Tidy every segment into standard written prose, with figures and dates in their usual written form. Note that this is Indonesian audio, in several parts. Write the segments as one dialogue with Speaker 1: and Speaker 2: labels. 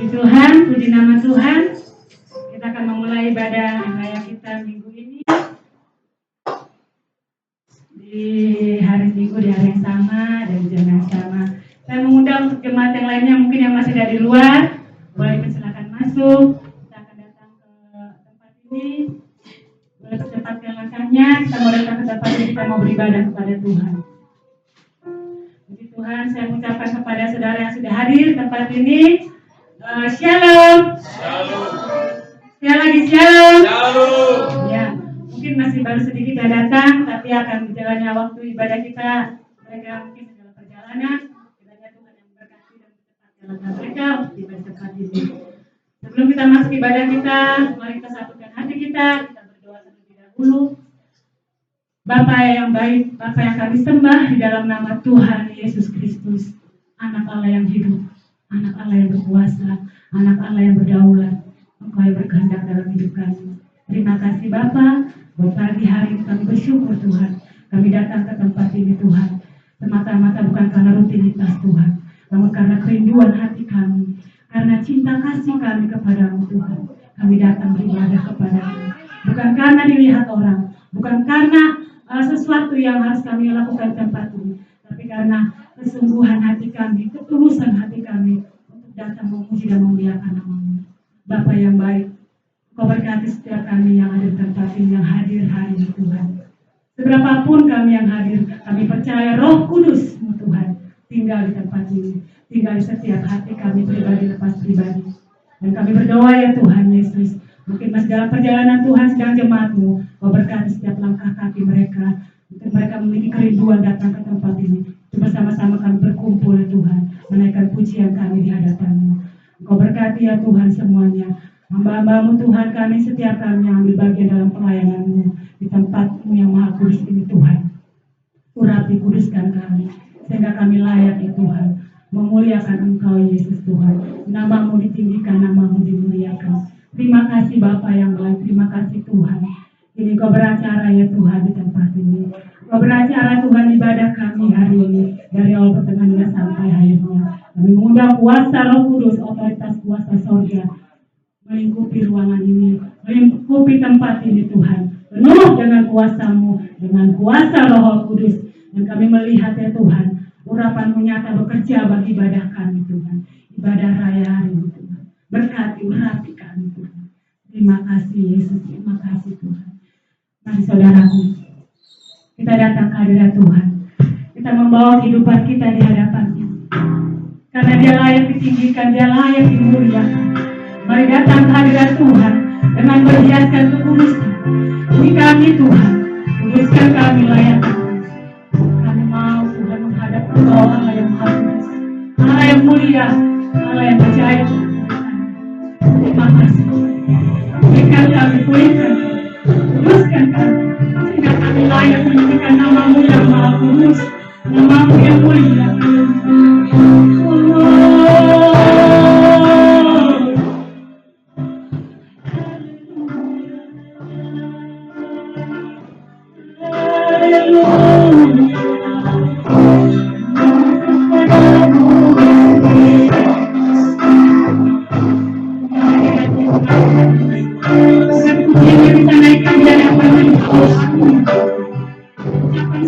Speaker 1: Tuhan, puji nama Tuhan. Kita akan memulai ibadah raya kita minggu ini di hari Minggu, di hari yang sama dan jam yang sama. Saya mengundang untuk jemaat yang lainnya mungkin yang masih dari luar, boleh silakan masuk. Kita akan datang ke tempat ini. Boleh percepatkan langkahnya. Kita mau datang ke tempat ini, kita mau beribadah kepada Tuhan. Puji Tuhan, saya mengucapkan kepada saudara yang sudah hadir di tempat ini. Shalom.
Speaker 2: Shalom.
Speaker 1: Sekali lagi shalom.
Speaker 2: Shalom.
Speaker 1: Ya, mungkin masih baru sedikit yang datang, tapi akan berjalannya waktu ibadah kita. Mereka mungkin dalam perjalanan. Kiranya Tuhan yang memberkati dan mempercepat langkah mereka untuk tiba di tempat ini. Sebelum kita masuk ibadah kita, mari kita satukan hati kita. Kita berdoa terlebih dahulu. Bapa yang baik, Bapa yang kami sembah di dalam nama Tuhan Yesus Kristus, Anak Allah yang hidup, Anak Allah yang berkuasa, Anak Allah yang berdaulat, Engkau yang berkehendak dalam hidup kami. Terima kasih Bapa, buat pagi hari ini kami bersyukur Tuhan. Kami datang ke tempat ini Tuhan, semata-mata bukan karena rutinitas Tuhan, namun karena kerinduan hati kami, karena cinta kasih kami kepadamu Tuhan. Kami datang beribadah kepadamu, bukan karena dilihat orang, bukan karena sesuatu yang harus kami lakukan tempat ini, tapi karena kesungguhan hati kami, ketulusan hati kami untuk datang memuji dan memuliakan nama-Mu. Bapa yang baik, Kau berkati setiap kami yang ada di tempat ini, yang hadir hari ini Tuhan. Seberapapun kami yang hadir, kami percaya Roh Kudus-Mu Tuhan tinggal di tempat ini, tinggal di setiap hati kami pribadi lepas pribadi. Dan kami berdoa ya Tuhan Yesus, mungkin masih dalam perjalanan Tuhan sedang jemaat-Mu, Kau berkati setiap langkah kaki mereka, untuk mereka memiliki kerinduan datang ke tempat ini. Bersama-sama kami berkumpul ya Tuhan, menaikkan pujian kami di hadapan-Mu. Engkau berkati ya Tuhan semuanya. Hamba-Hamba-Mu Tuhan, kami setiap kami yang ambil bagian dalam pelayanan-Mu di tempat-Mu yang maha kudus ini Tuhan. Urapi kuduskan kami, sehingga kami layak ya Tuhan memuliakan Engkau Yesus Tuhan. Nama-Mu ditinggikan, nama-Mu dimuliakan. Terima kasih Bapa yang baik, terima kasih Tuhan. Ini Kau beracara ya Tuhan di tempat ini. Kau beracara Tuhan ibadah kami hari ini, dari awal pertengahan sampai akhirnya. Kami mengundang kuasa Roh Kudus, otoritas kuasa sorga, melingkupi ruangan ini, melingkupi tempat ini Tuhan. Penuh dengan kuasa-Mu, dengan kuasa Roh Kudus. Dan kami melihat ya Tuhan, urapan-Mu nyata bekerja bagi ibadah kami Tuhan. Ibadah raya hari ini Tuhan. Berkati, urapi kami Tuhan. Terima kasih Yesus, terima kasih Tuhan. Mari saudaraku, kita datang ke hadirat Tuhan. Kita membawa kehidupan kita di hadapan-Nya. Karena Dia layak ditinggikan, Dia layak dimuliakan. Mari datang ke hadirat Tuhan dengan berhiaskan kekudusan. Ini kami Tuhan, kuduskan kami, layak kami mau Tuhan menghadap Engkau, Allah yang maha kudus, Allah yang mulia, Allah yang percaya. Terima kasih. Berikan kami, pulihkan kami, kuduskan kami, sehingga kami layak menyanyikan nama-Mu yang maha kudus, nama-Mu yang mulia.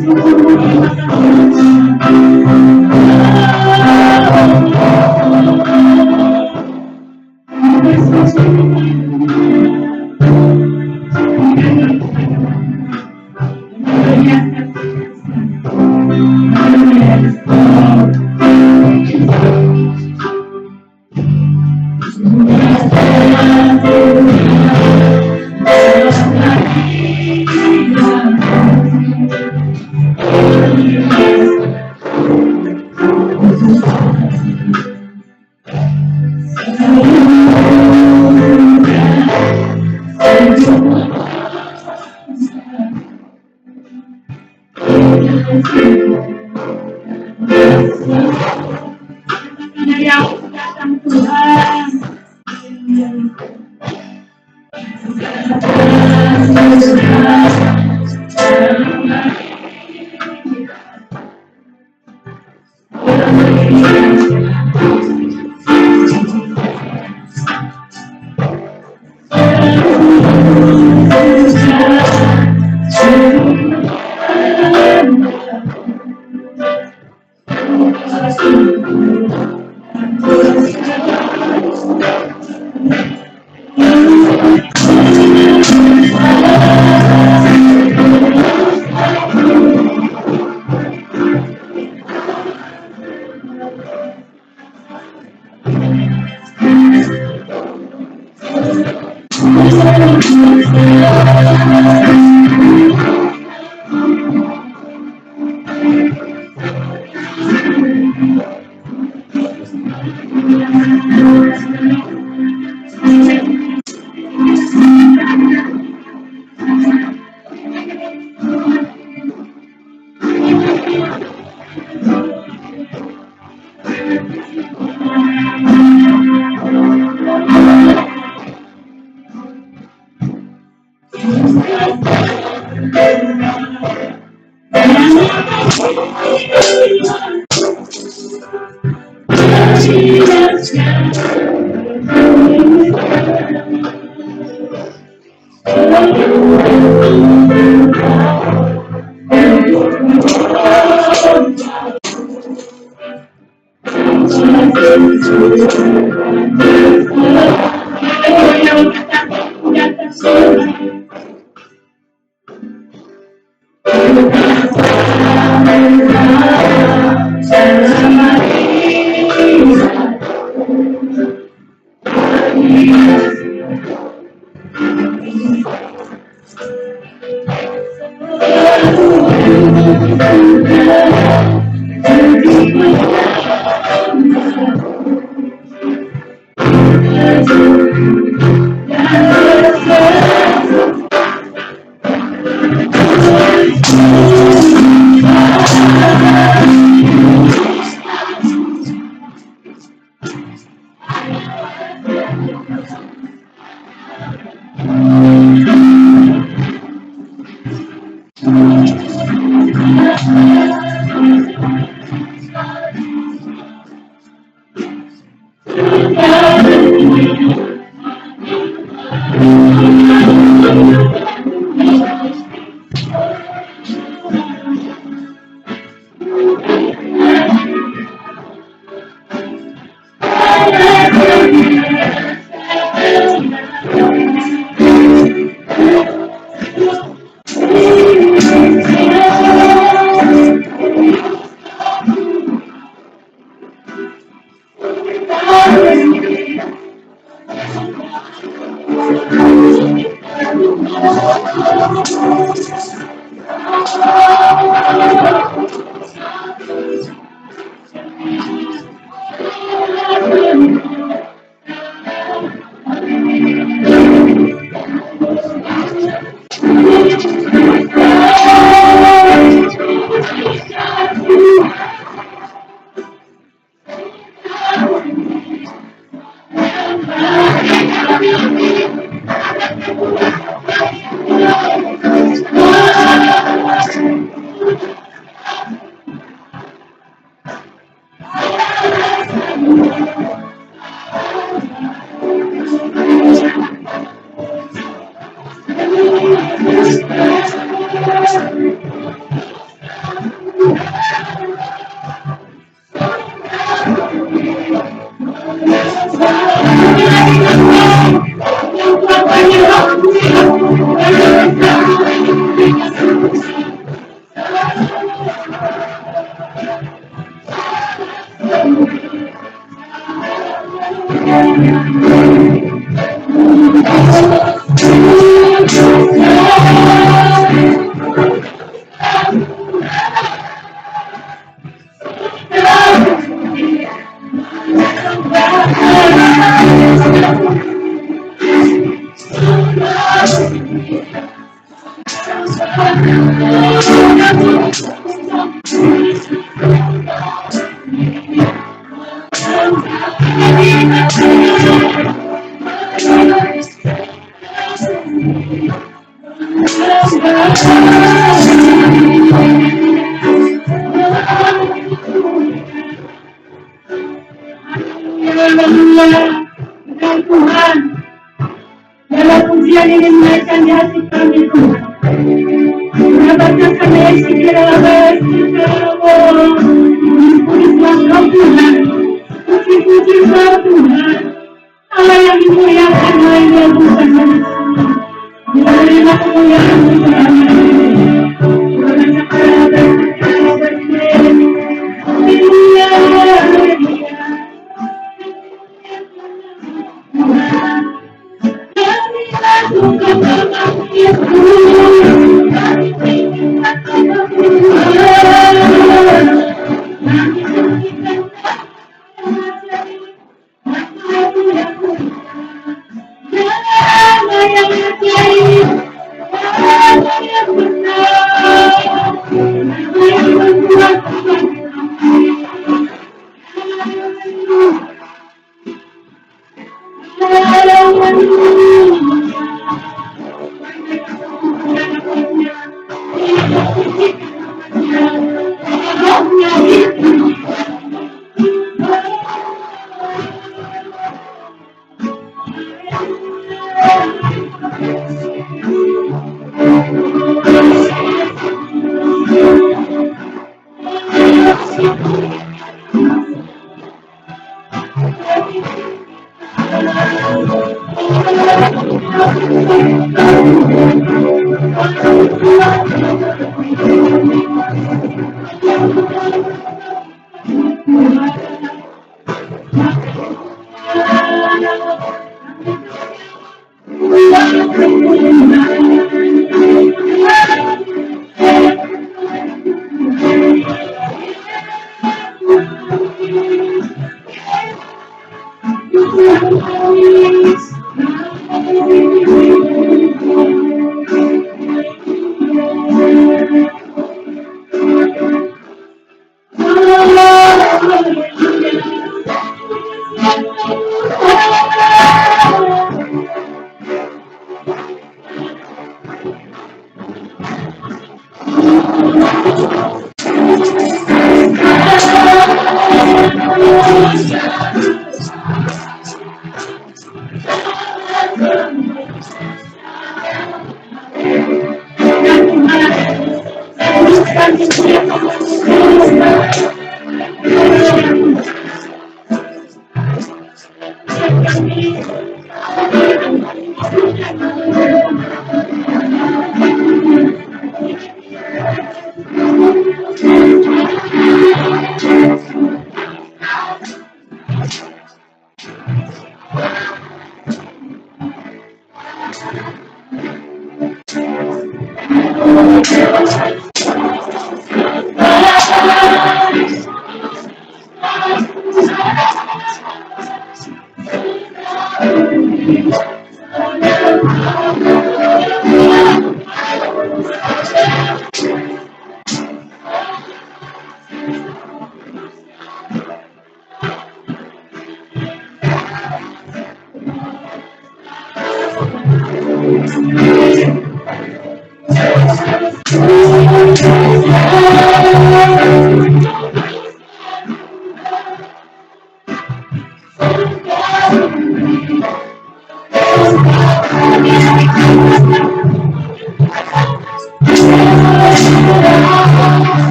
Speaker 1: Syukur yang datang Tuhan. Tuhan, dalam pujian ini menaikkan di hati kami Tuhan. Mendapatkan kami segera puji Tuhan, puji-puji Tuhan, Allah yang dimuliakan, Allah yang diagungkan manusia. Terima kemuliaan Tuhan.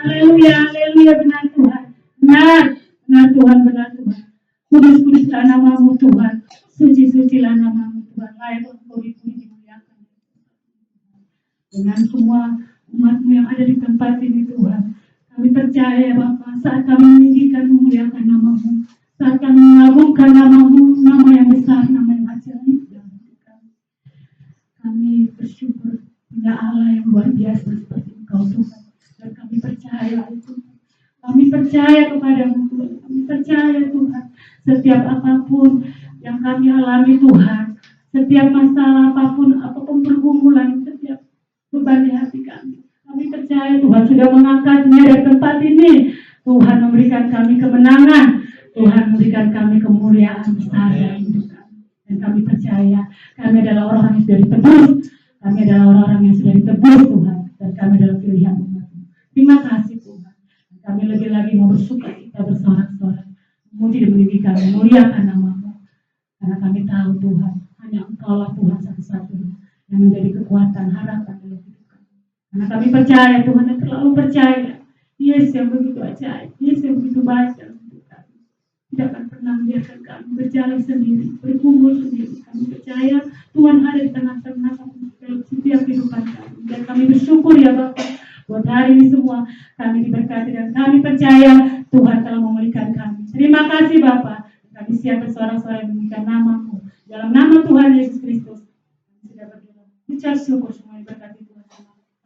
Speaker 1: Haleluya, haleluya, benar Tuhan. Benar, benar Tuhan, benar Tuhan. Kudus-kuduslah namamu Tuhan. Suci-sucilah namamu Tuhan. Layak engkau dipuji, dimuliakan. Dengan semua umatmu yang ada di tempat ini Tuhan. Kami percaya Bapa, saat kami meninggikan memuliakan namamu. Saat kami mengagungkan namamu, nama yang besar, nama yang ajaib dalam hidup kami. Kami bersyukur punya Allah yang luar biasa seperti Engkau Tuhan. Dan kami percaya itu. Kami percaya kepadamu Tuhan. Kami percaya Tuhan. Setiap apapun yang kami alami Tuhan. Setiap masalah apapun pergumulan, setiap beban di hati kami. Kami percaya Tuhan sudah mengangkatnya dari tempat ini. Tuhan memberikan kami kemenangan. Tuhan memberikan kami kemuliaan besar dalam hidup kami. Dan kami percaya kami adalah orang yang sudah ditebus. Kami adalah orang-orang yang sudah ditebus Tuhan. Dan kami adalah pilihan umat-Mu. Terima kasih Tuhan. Kami lebih lagi mau bersuka cita bersorak-sorak. Memuji dan meninggikan, memuliakan nama-Mu. Karena kami tahu Tuhan, hanya Engkau-lah Tuhan satu-satunya yang menjadi kekuatan, harapan dalam hidup kami. Karena kami percaya Tuhan dan terlalu percaya. Yesus yang begitu ajaib, Yesus yang begitu baik dalam hidup kami. Tidak akan pernah membiarkan kami berjalan sendiri, berkumpul sendiri. Kami percaya Tuhan ada di tengah-tengah kami dalam setiap kehidupan kami. Dan kami bersyukur ya Bapak. Buat hari ini semua kami diberkati dan kami percaya Tuhan telah memulihkan kami. Terima kasih Bapak. Kami siap bersorak-sorai memulihkan nama-Mu. Dalam nama Tuhan Yesus Kristus. Kami sudah berdoa. Ucap syukur semua diberkati Tuhan.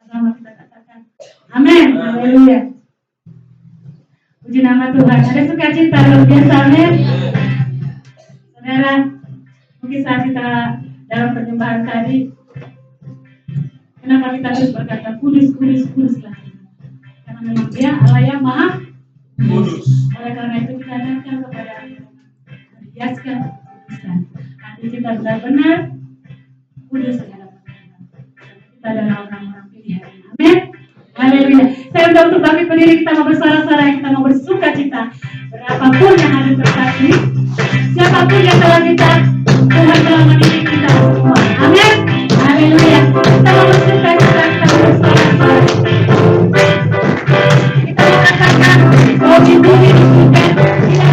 Speaker 1: Sama kita katakan. Amin. Haleluya. Puji nama Tuhan. Ada sukacita luar biasa. Amin. Saudara, mungkin saat kita dalam penyembahan tadi, kenapa kita harus berkata kudus, kudus, kuduslah. Karena memang Dia Allah yang Maha Kudus. Oleh karena itu kita datang kepada Allah, menghiaskan kekudusan. Nanti kita benar-benar kudus di hadapan Tuhan. Kita adalah orang-orang pilihan. Amin. Haleluya. Saya undang untuk kami berdiri, kita mau bersorak-sorai, kita mau bersuka cita. Berapapun yang ada terjadi, siapapun yang telah kita, Tuhan telah mendidik kita semua. Amin. Haleluya. Kita mau bersuka cita, kita mau bersorak-sorai. Kita mengatakan bahwa di bumi di surga tidak ada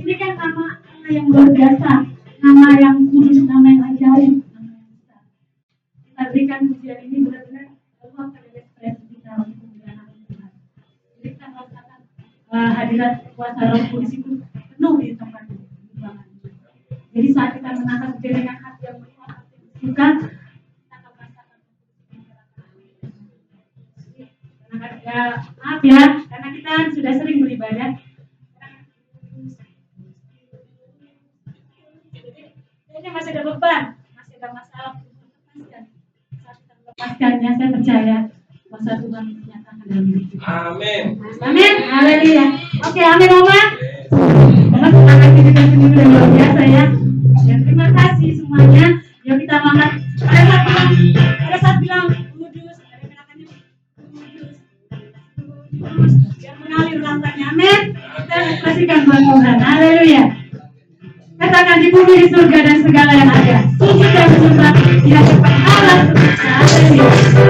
Speaker 1: Ini kan nama yang luar biasa, nama yang kudus, nama yang ajaib, nama yang besar. Kita berikan pujian ini benar-benar luar dari ekspresi kita untuk kemuliaan nama Tuhan. Jadi kita merasakan hadirat kuasa Roh Kudus itu penuh di tempat ini. Jadi saat kita menatap dia dengan hati yang melihat hati yang suka, kita akan merasakan ya, maaf ya, karena kita sudah sering beribadah. Jadi masih ada beban, masih ada masalah untuk lepaskan. Saat kita melepaskannya, saya percaya kuasa Tuhan dinyatakan dalam hidup kita. Amin. Amin. Haleluya. Oke, amin Oma. Karena semangat kita sendiri udah luar biasa ya. Dan terima kasih semuanya. Yuk kita angkat. Ada saat bilang kudus, ada katakannya kudus, yang mengalir rasanya. Amin. Kita ekspresikan buat Tuhan. Haleluya. Katakan di bumi, di surga dan segala yang ada. Sujud dan menyembah di hadapan Allah semesta. Haleluya.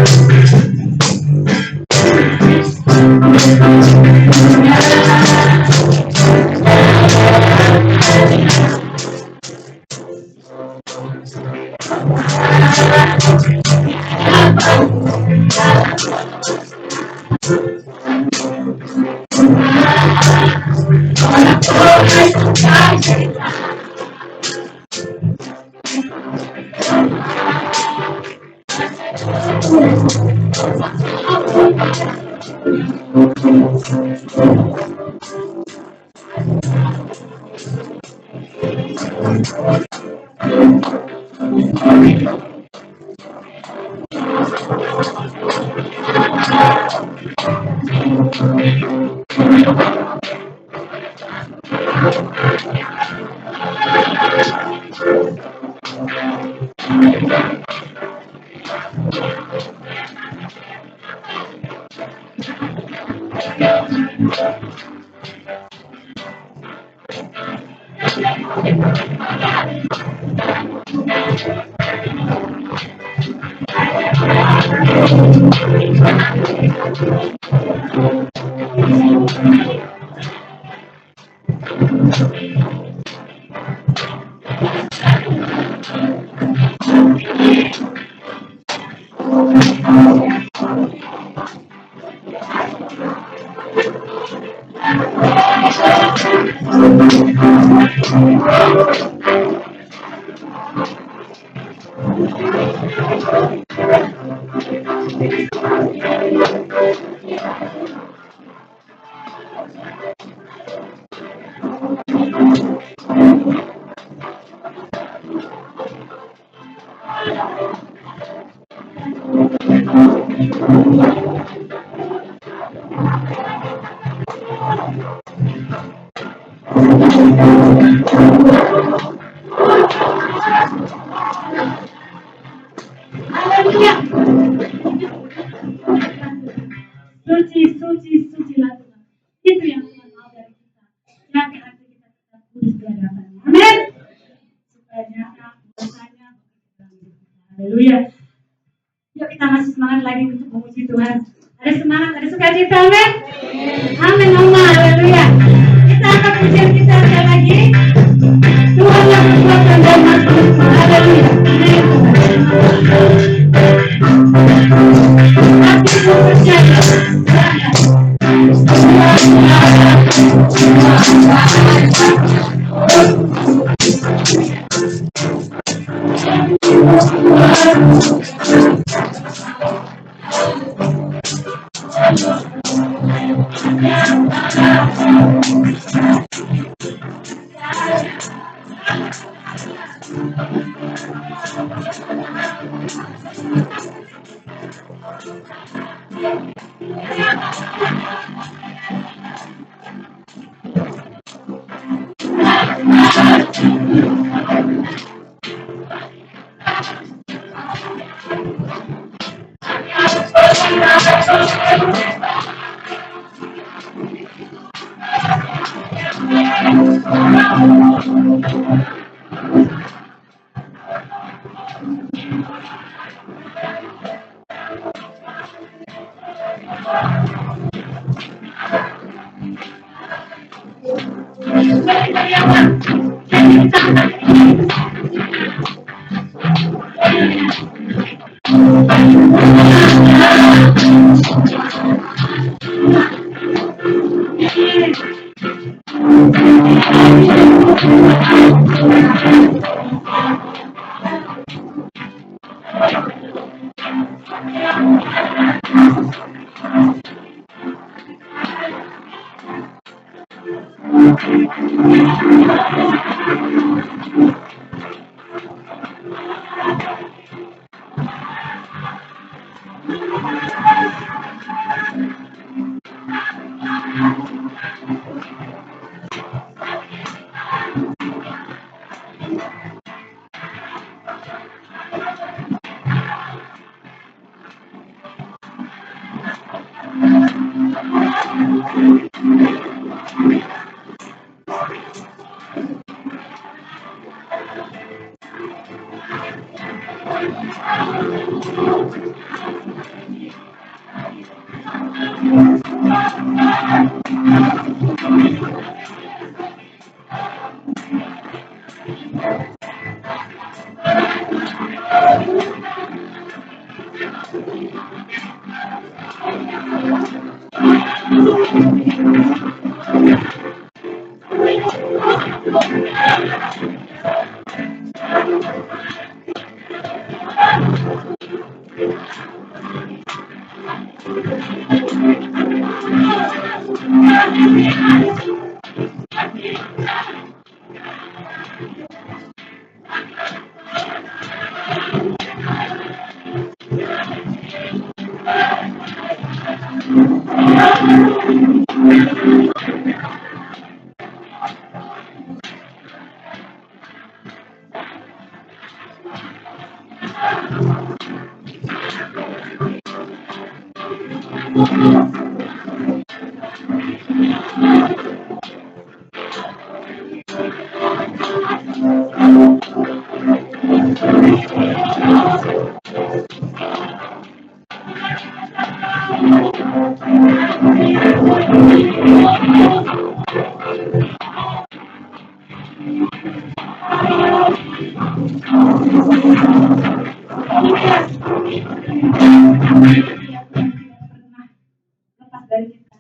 Speaker 1: Lepas dari kita.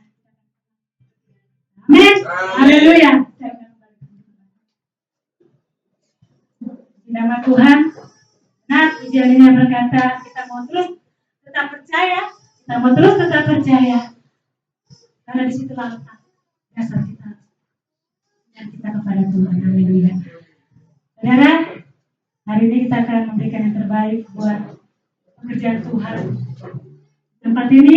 Speaker 1: Amin. Haleluya. Di nama Tuhan. Nah, ujian ini berkata kita mau terus tetap percaya. Kita mau terus tetap percaya. Karena di situ letak dasar kita dan kita kepada Tuhan. Haleluya. Saudara, hari ini kita akan memberikan yang terbaik buat pekerjaan Tuhan. Tempat ini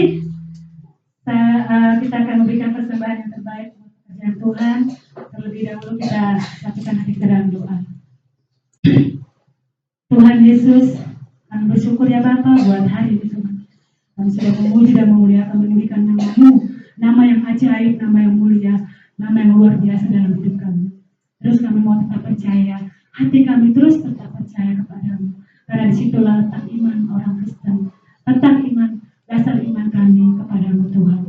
Speaker 1: kita akan memberikan persembahan yang terbaik buat pekerjaan Tuhan. Terlebih dahulu kita lakukan hati kita dalam doa. Tuhan Yesus, kami bersyukur ya Bapa buat hari ini Tuhan. Kami sudah memuji dan memuliakan meninggikan nama-Mu, nama yang ajaib, nama yang mulia, nama yang luar biasa dalam hidup kami. Terus kami mau tetap percaya, hati kami terus tetap percaya kepada-Mu. Karena disitulah letak iman orang Kristen, letak iman, dasar iman kami kepada-Mu Tuhan.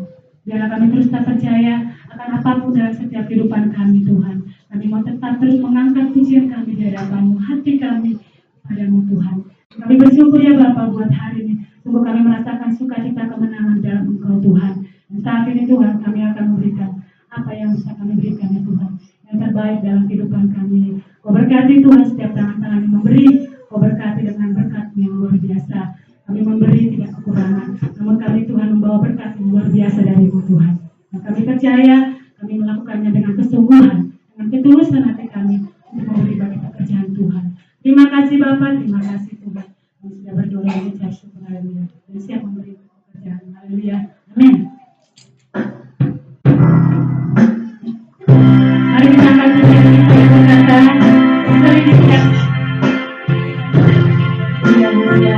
Speaker 1: Biarlah kami terus tetap percaya akan apapun dalam setiap kehidupan kami Tuhan. Kami mau tetap terus mengangkat pujian kami di hadapan-Mu, hati kami kepada-Mu Tuhan. Kami bersyukur ya Bapa buat hari ini. Sungguh kami merasakan sukacita kemenangan dalam Engkau Tuhan. Dan saat ini Tuhan kami akan memberikan apa yang bisa kami berikan ya Tuhan. Yang terbaik dalam kehidupan kami. Kau berkati Tuhan setiap tangan-tangan yang memberi. Kau berkati dengan berkat-Mu yang luar biasa. Kami memberi tidak kekurangan. Namun kami Tuhan membawa berkat yang luar biasa dari-Mu Tuhan. Dan kami percaya kami melakukannya dengan kesungguhan. Dengan ketulusan hati kami untuk memberi bagi pekerjaan Tuhan. Terima kasih Bapak, terima kasih Tuhan. Kami sudah berdoa dan ucap syukur, haleluya. Dan siap memberi pekerjaan, haleluya. Amin. Mari kita akan berkata, sering disiap. Haleluya.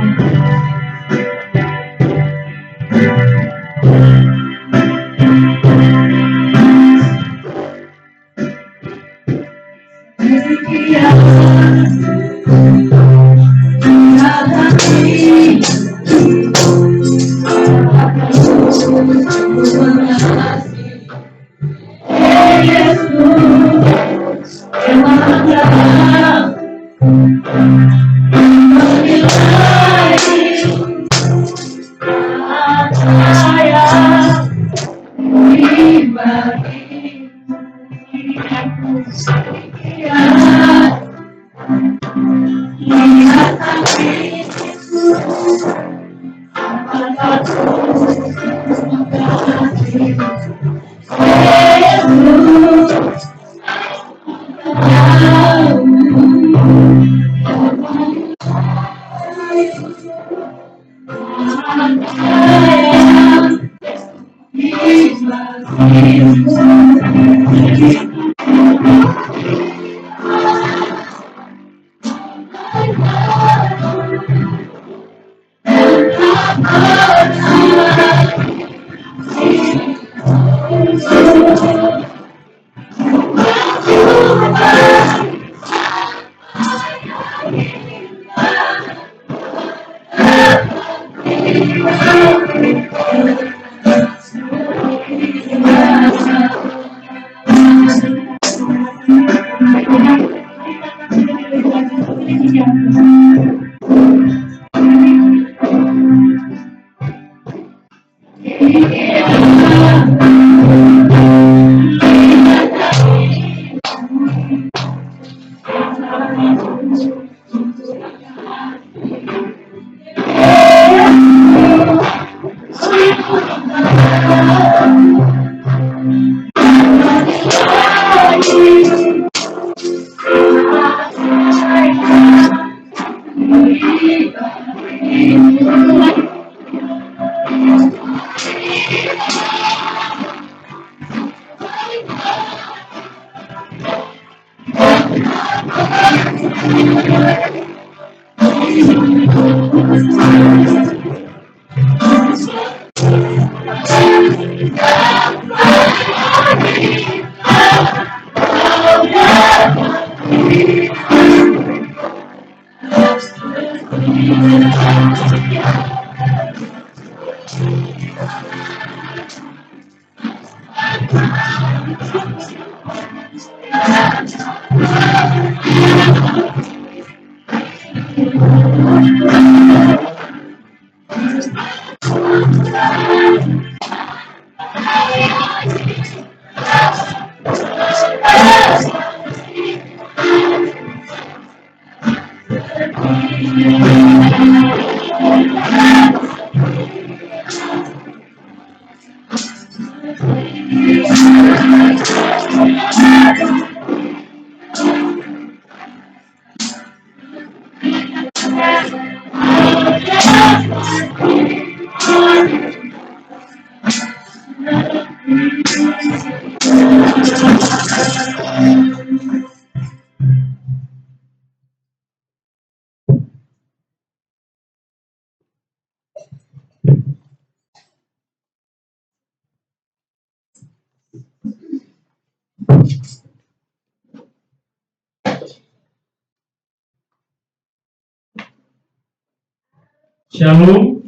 Speaker 2: Shalom.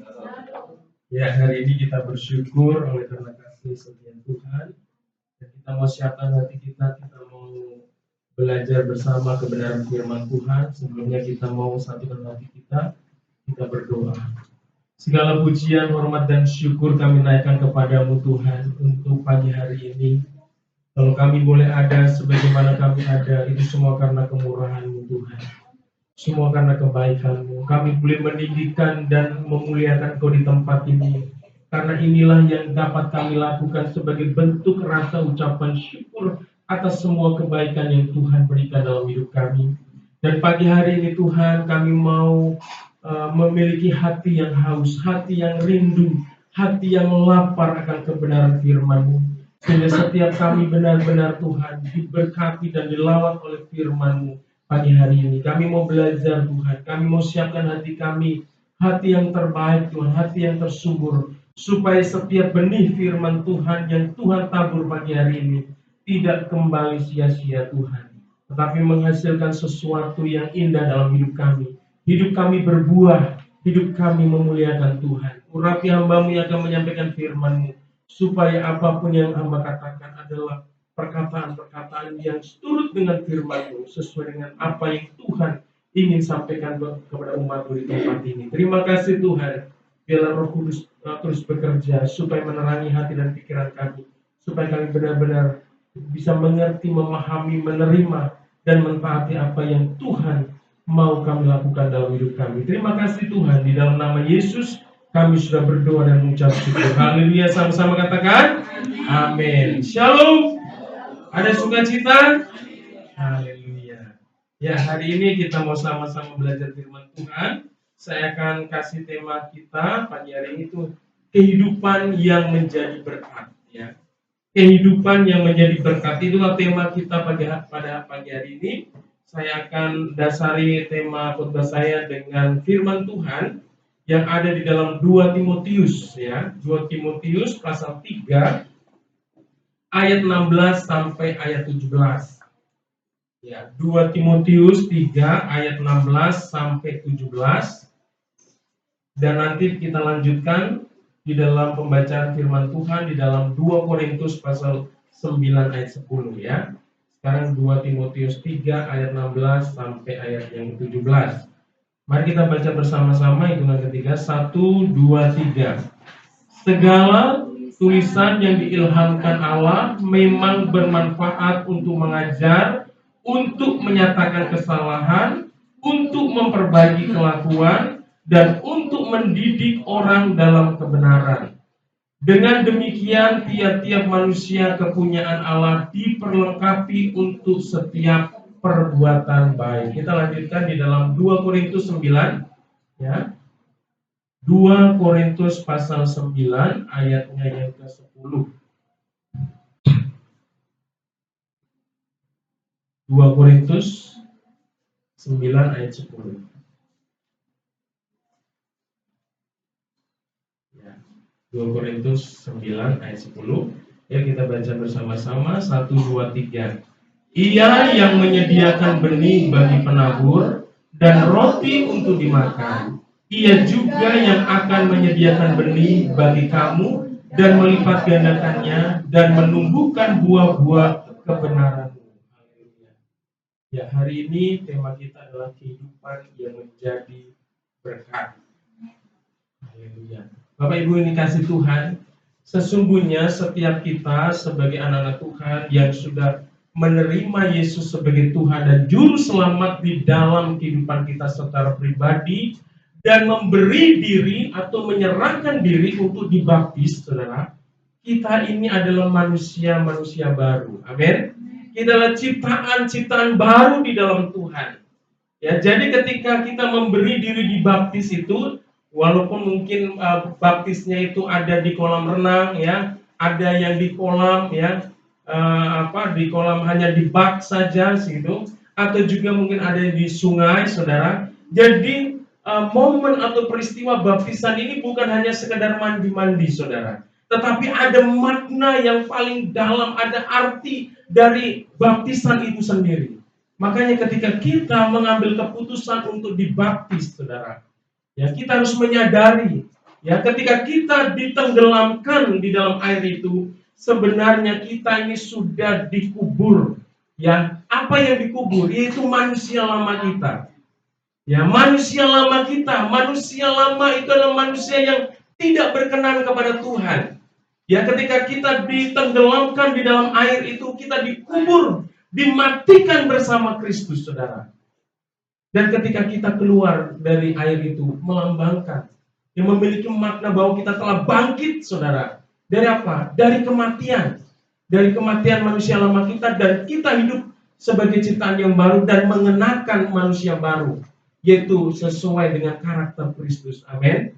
Speaker 2: Ya, hari ini kita bersyukur oleh karena kasih setia Tuhan. Dan kita mau siapkan hati kita mau belajar bersama kebenaran firman Tuhan. Sebelumnya kita mau satukan hati kita berdoa. Segala pujian, hormat, dan syukur kami naikkan kepadamu Tuhan untuk pagi hari ini. Kalau kami boleh ada sebagaimana kami ada, itu semua karena kemurahan-Mu Tuhan. Semua karena kebaikan-Mu. Kami boleh meninggikan dan memuliakan Kau di tempat ini. Karena inilah yang dapat kami lakukan sebagai bentuk rasa ucapan syukur atas semua kebaikan yang Tuhan berikan dalam hidup kami. Dan pagi hari ini Tuhan, kami mau memiliki hati yang haus, hati yang rindu, hati yang lapar akan kebenaran firman-Mu. Sehingga setiap kami benar-benar Tuhan diberkati dan dilawat oleh firman-Mu. Pagi hari ini kami mau belajar Tuhan, kami mau siapkan hati kami, hati yang terbaik Tuhan, hati yang tersubur, supaya setiap benih firman Tuhan yang Tuhan tabur pagi hari ini tidak kembali sia-sia Tuhan, tetapi menghasilkan sesuatu yang indah dalam hidup kami. Hidup kami berbuah, hidup kami memuliakan Tuhan. Urapi hamba-Mu yang akan menyampaikan firman-Mu, supaya apapun yang hamba katakan adalah perkataan-perkataan yang seturut dengan firman-Mu, sesuai dengan apa yang Tuhan ingin sampaikan kepada umat-Mu di tempat ini. Terima kasih Tuhan, biarlah Roh Kudus terus bekerja supaya menerangi hati dan pikiran kami, supaya kami benar-benar bisa mengerti, memahami, menerima, dan mentaati apa yang Tuhan mau kami lakukan dalam hidup kami. Terima kasih Tuhan, di dalam nama Yesus kami sudah berdoa dan mengucap syukur. Haleluya, sama-sama katakan amin. Shalom. Ada sukacita? Haleluya. Ya, hari ini kita mau sama-sama belajar firman Tuhan. Saya akan kasih tema kita pagi hari ini itu kehidupan yang menjadi berkat. Ya, kehidupan yang menjadi berkat itulah tema kita pada pagi hari ini. Saya akan dasari tema khotbah saya dengan firman Tuhan yang ada di dalam 2 Timotius ya. 2 Timotius pasal 3 ayat 16 sampai ayat 17. Ya, 2 Timotius 3 ayat 16 sampai 17. Dan nanti kita lanjutkan di dalam pembacaan firman Tuhan di dalam 2 Korintus pasal 9 ayat 10 ya. Sekarang 2 Timotius 3 ayat 16 sampai ayat yang 17. Mari kita baca bersama-sama hitungan ketiga. 1, 2, 3. Segala tulisan yang diilhamkan Allah memang bermanfaat untuk mengajar, untuk menyatakan kesalahan, untuk memperbaiki kelakuan, dan untuk mendidik orang dalam kebenaran. Dengan demikian, tiap-tiap manusia kepunyaan Allah diperlengkapi untuk setiap perbuatan baik. Kita lanjutkan di dalam 2 Korintus 9 ya. 2 Korintus pasal 9 ayatnya yang ke-10. 2 Korintus 9 ayat 10. Ya. 2 Korintus 9 ayat 10. Ya, kita baca bersama-sama 1, 2, 3. Ia yang menyediakan benih bagi penabur dan roti untuk dimakan. Ia juga yang akan menyediakan benih bagi kamu dan melipat gandakannya dan menumbuhkan buah-buah kebenaran. Ya, hari ini tema kita adalah kehidupan yang menjadi berkat. Haleluya. Bapak Ibu ini kasih Tuhan, sesungguhnya setiap kita sebagai anak-anak Tuhan yang sudah menerima Yesus sebagai Tuhan dan Juru Selamat di dalam kehidupan kita secara pribadi dan memberi diri atau menyerahkan diri untuk dibaptis, saudara, kita ini adalah manusia-manusia baru. Amin. Kita adalah ciptaan-ciptaan baru di dalam Tuhan. Ya, jadi ketika kita memberi diri dibaptis itu, walaupun mungkin baptisnya itu ada di kolam renang, ya, ada yang di kolam, ya, di kolam hanya di bak saja, gitu, atau juga mungkin ada di sungai, saudara. Jadi momen atau peristiwa baptisan ini bukan hanya sekedar mandi-mandi, saudara, tetapi ada makna yang paling dalam, ada arti dari baptisan itu sendiri. Makanya ketika kita mengambil keputusan untuk dibaptis, saudara, ya, kita harus menyadari, ya, ketika kita ditenggelamkan di dalam air itu, sebenarnya kita ini sudah dikubur. Ya, apa yang dikubur? Yaitu manusia lama kita. Ya, manusia lama kita. Manusia lama itu adalah manusia yang tidak berkenan kepada Tuhan. Ya, ketika kita ditenggelamkan di dalam air itu, kita dikubur, dimatikan bersama Kristus, saudara. Dan ketika kita keluar dari air itu, melambangkan, yang memiliki makna bahwa kita telah bangkit, saudara. Dari apa? Dari kematian. Dari kematian manusia lama kita, dan kita hidup sebagai ciptaan yang baru dan mengenakan manusia baru, yaitu sesuai dengan karakter Kristus. Amin.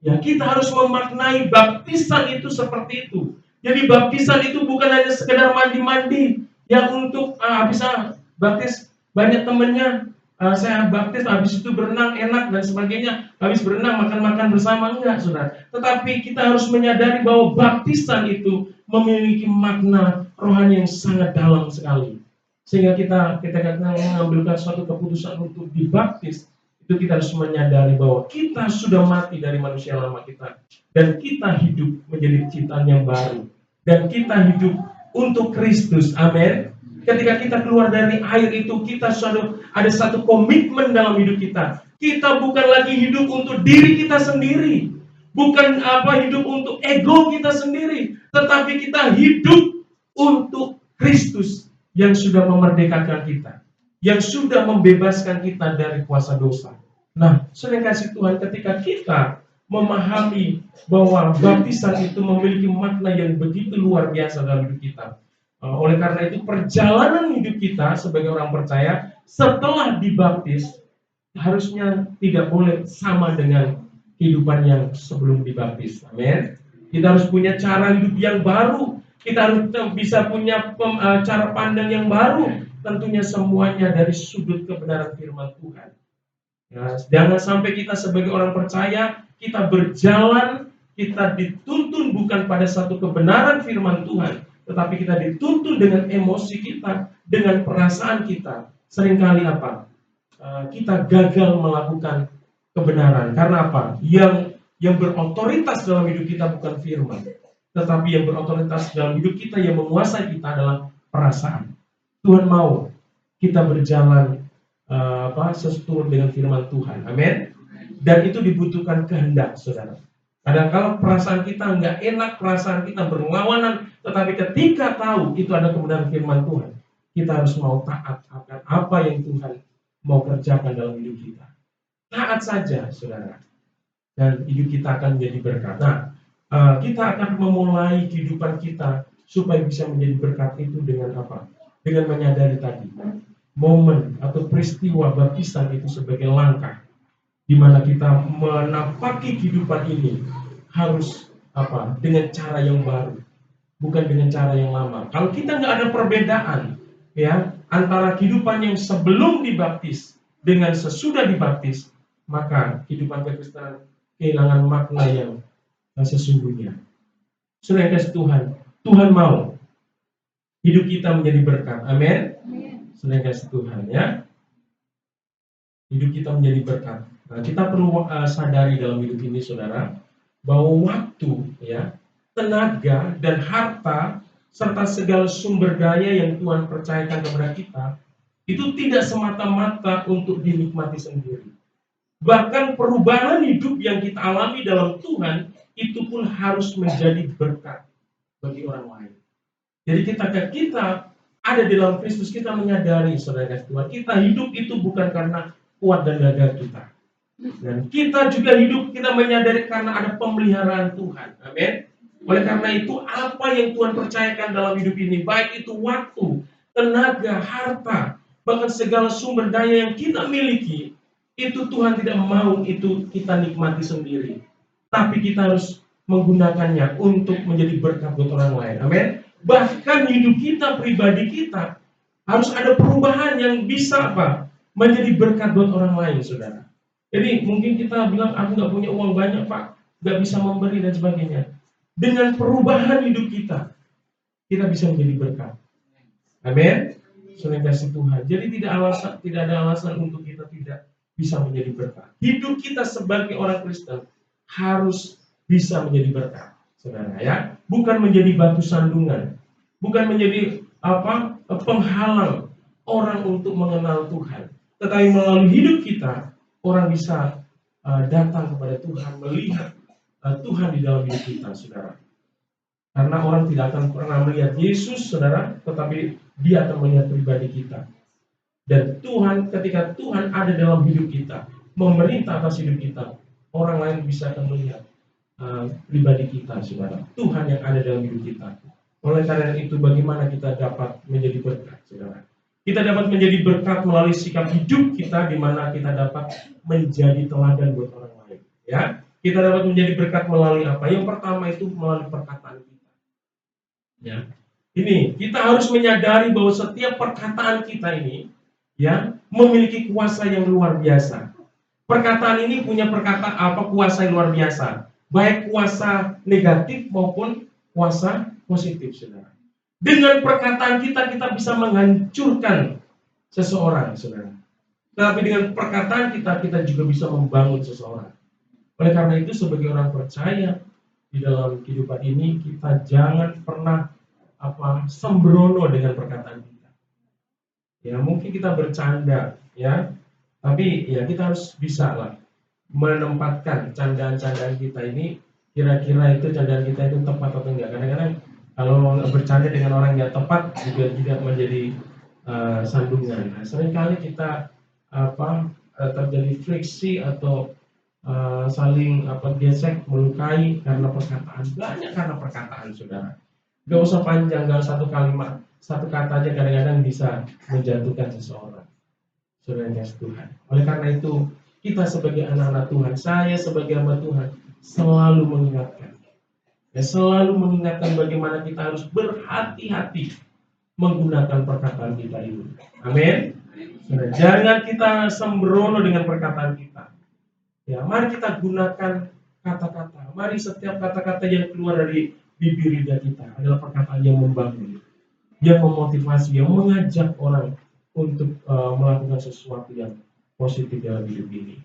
Speaker 2: Ya, kita harus memaknai baptisan itu seperti itu. Jadi baptisan itu bukan hanya sekedar mandi-mandi, yang untuk bisa baptis banyak temennya, saya baptis habis itu berenang enak dan sebagainya, habis berenang makan-makan bersama, enggak, saudara. Tetapi kita harus menyadari bahwa baptisan itu memiliki makna rohani yang sangat dalam sekali. Sehingga kita mengambilkan suatu keputusan untuk dibaptis, itu kita harus menyadari bahwa kita sudah mati dari manusia lama kita, dan kita hidup menjadi ciptaan yang baru, dan kita hidup untuk Kristus. Amin. Ketika kita keluar dari air itu, kita sudah ada satu komitmen dalam hidup kita. Kita bukan lagi hidup untuk diri kita sendiri, bukan hidup untuk ego kita sendiri, tetapi kita hidup untuk Kristus yang sudah memerdekakan kita, yang sudah membebaskan kita dari kuasa dosa. Nah, saudara kasih Tuhan, ketika kita memahami bahwa baptisan itu memiliki makna yang begitu luar biasa dalam hidup kita, oleh karena itu perjalanan hidup kita sebagai orang percaya setelah dibaptis harusnya tidak boleh sama dengan kehidupan yang sebelum dibaptis. Amin. Kita harus punya cara hidup yang baru. Kita harus bisa punya cara pandang yang baru. Tentunya semuanya dari sudut kebenaran firman Tuhan. Ya, jangan sampai kita sebagai orang percaya, kita berjalan, kita dituntun bukan pada satu kebenaran firman Tuhan, tetapi kita dituntun dengan emosi kita, dengan perasaan kita. Seringkali kita gagal melakukan kebenaran. Karena apa? Yang berotoritas dalam hidup kita bukan firman, tetapi yang berotoritas dalam hidup kita, yang menguasai kita adalah perasaan. Tuhan mau kita berjalan sesuai dengan firman Tuhan. Amin. Dan itu dibutuhkan kehendak, saudara. Kadang-kala perasaan kita nggak enak, perasaan kita berlawanan, tetapi ketika tahu itu ada kebenaran firman Tuhan, kita harus mau taat akan apa yang Tuhan mau kerjakan dalam hidup kita. Taat saja, saudara, dan hidup kita akan menjadi berkat. Nah, kita akan memulai kehidupan kita supaya bisa menjadi berkat itu dengan apa? Dengan menyadari tadi, momen atau peristiwa baptisan itu sebagai langkah di mana kita menapaki kehidupan ini harus apa? Dengan cara yang baru, bukan dengan cara yang lama. Kalau kita nggak ada perbedaan, ya, antara kehidupan yang sebelum dibaptis dengan sesudah dibaptis, maka kehidupan kekristenan kehilangan makna yang sesungguhnya. Saudara yang kasih Tuhan, Tuhan mau hidup kita menjadi berkat. Amin. Saudara yang kasih Tuhan, ya, hidup kita menjadi berkat. Nah, kita perlu sadari dalam hidup ini, saudara, bahwa waktu, ya, tenaga dan harta serta segala sumber daya yang Tuhan percayakan kepada kita itu tidak semata-mata untuk dinikmati sendiri. Bahkan perubahan hidup yang kita alami dalam Tuhan itu pun harus menjadi berkat bagi orang lain. Jadi kita ada di dalam Kristus, kita menyadari, saudara Tuhan, kita hidup itu bukan karena kuat dan gagah kita. Dan kita juga hidup, kita menyadari karena ada pemeliharaan Tuhan. Amin. Oleh karena itu, apa yang Tuhan percayakan dalam hidup ini, baik itu waktu, tenaga, harta, bahkan segala sumber daya yang kita miliki, itu Tuhan tidak mau itu kita nikmati sendiri. Tapi kita harus menggunakannya untuk menjadi berkat buat orang lain. Amin. Bahkan hidup kita, pribadi kita, harus ada perubahan yang bisa apa? Menjadi berkat buat orang lain, saudara. Jadi mungkin kita bilang, aku nggak punya uang banyak, Pak, nggak bisa memberi dan sebagainya. Dengan perubahan hidup kita bisa menjadi berkat. Amin. Saudara kasih Tuhan. Jadi tidak ada alasan untuk kita tidak bisa menjadi berkat. Hidup kita sebagai orang Kristen harus bisa menjadi berkat, saudara, ya. Bukan menjadi batu sandungan, bukan menjadi penghalang orang untuk mengenal Tuhan. Tetapi melalui hidup kita, orang bisa datang kepada Tuhan, melihat Tuhan di dalam hidup kita, saudara. Karena orang tidak akan pernah melihat Yesus, saudara, tetapi dia akan melihat pribadi kita. Dan Tuhan, ketika Tuhan ada dalam hidup kita, memerintah atas hidup kita, orang lain bisa akan melihat pribadi kita, saudara. Tuhan yang ada dalam hidup kita. Oleh karena itu, bagaimana kita dapat menjadi berkat, saudara? Kita dapat menjadi berkat melalui sikap hidup kita, di mana kita dapat menjadi teladan buat orang lain. Ya, kita dapat menjadi berkat melalui apa? Yang pertama itu melalui perkataan kita. Ya, ini kita harus menyadari bahwa setiap perkataan kita ini, ya, memiliki kuasa yang luar biasa. Perkataan ini punya kuasa yang luar biasa, baik kuasa negatif maupun kuasa positif, saudara. Dengan perkataan kita bisa menghancurkan seseorang, saudara. Tapi dengan perkataan kita juga bisa membangun seseorang. Oleh karena itu, sebagai orang percaya di dalam kehidupan ini, kita jangan pernah sembrono dengan perkataan kita. Ya, mungkin kita bercanda, ya, tapi ya kita harus bisa lah menempatkan candaan-candaan kita ini, kira-kira itu candaan kita itu tepat atau enggak. Kadang-kadang kalau bercanda dengan orang yang tepat juga menjadi sandungan. Nah, seringkali kita terjadi friksi atau saling gesek, melukai karena perkataan. Banyak karena perkataan, saudara. Gak usah panjang, gak satu kalimat, satu kata aja kadang-kadang bisa menjatuhkan seseorang. Saudara yang kasih Tuhan. Oleh karena itu, kita sebagai anak-anak Tuhan, saya sebagai hamba Tuhan, selalu mengingatkan. Ya, selalu mengingatkan bagaimana kita harus berhati-hati menggunakan perkataan kita ini. Amin. Jangan kita sembrono dengan perkataan kita. Ya, mari kita gunakan kata-kata. Mari setiap kata-kata yang keluar dari bibir lidah kita adalah perkataan yang membangun, yang memotivasi, yang mengajak orang untuk melakukan sesuatu yang positif dalam hidup ini.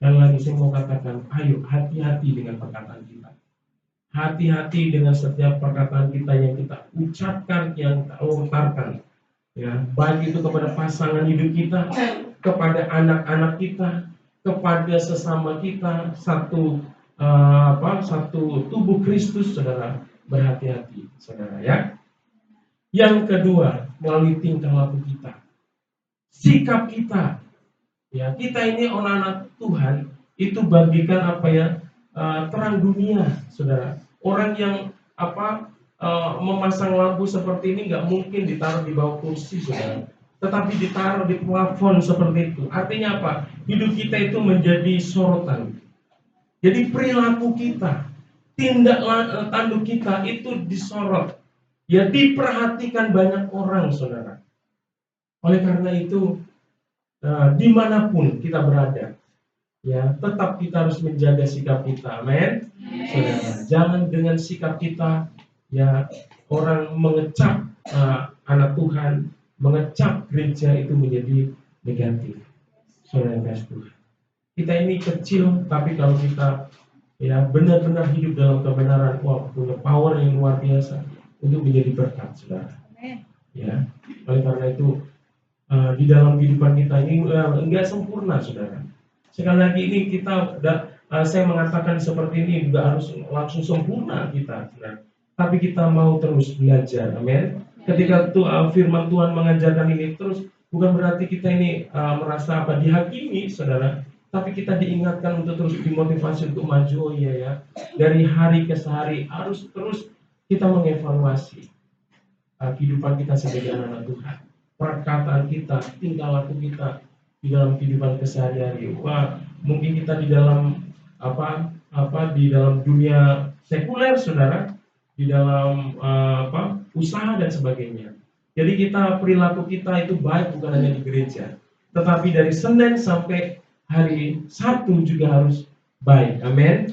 Speaker 2: Sekali lagi saya mau katakan, ayo hati-hati dengan perkataan kita. Hati-hati dengan setiap perkataan kita yang kita ucapkan, yang kita lontarkan. Ya, baik itu kepada pasangan hidup kita, kepada anak-anak kita, kepada sesama kita, satu tubuh Kristus, saudara. Berhati-hati, saudara ya. Yang kedua, melalui tingkah laku kita, sikap kita. Ya, kita ini anak-anak Tuhan itu bagikan terang dunia, saudara. Orang yang memasang lampu seperti ini nggak mungkin ditaruh di bawah kursi, saudara, tetapi ditaruh di plafon seperti itu. Artinya apa? Hidup kita itu menjadi sorotan. Jadi perilaku kita, tindak tanduk kita itu disorot, ya diperhatikan banyak orang, saudara. Oleh karena itu, dimanapun kita berada, ya tetap kita harus menjaga sikap kita, amin. Saudara, jangan dengan sikap kita, ya orang mengecap anak Tuhan, mengecap gereja itu menjadi negatif. Saudara yang kasih Tuhan, kita ini kecil, tapi kalau kita ya benar-benar hidup dalam kebenaran, wah punya power yang luar biasa untuk menjadi berkat, saudara. Ya, oleh karena itu di dalam kehidupan kita ini enggak sempurna, saudara. Sekali lagi ini saya mengatakan seperti ini juga harus langsung sempurna kita, saudara. Tapi kita mau terus belajar, amin. Ketika firman Tuhan mengajarkan ini terus, bukan berarti kita ini merasa dihakimi, saudara. Tapi kita diingatkan untuk terus dimotivasi untuk maju. Oh iya ya, dari hari ke hari harus terus kita mengevaluasi kehidupan kita sebagai anak Tuhan, perkataan kita, tingkah laku kita di dalam kehidupan kesehari-hari. Wah, mungkin kita di dalam di dalam dunia sekuler, saudara, di dalam usaha dan sebagainya. Jadi perilaku kita itu baik bukan hanya di gereja, tetapi dari Senin sampai hari Sabtu juga harus baik, amin.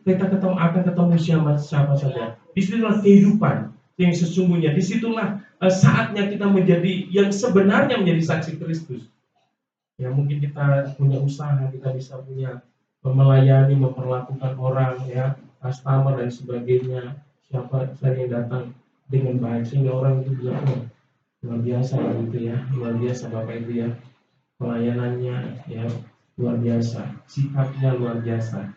Speaker 2: Kita akan ketemu siapa saja. Disitulah kehidupan yang sesungguhnya. Disitulah saatnya kita menjadi yang sebenarnya menjadi saksi Kristus. Ya mungkin kita punya usaha, kita bisa punya melayani, memperlakukan orang, ya customer dan sebagainya. Siapa saja yang datang dengan baik sehingga orang itu bilang, oh, luar biasa gitu ya, luar biasa Bapak Ibu ya, pelayanannya ya luar biasa, sikapnya luar biasa.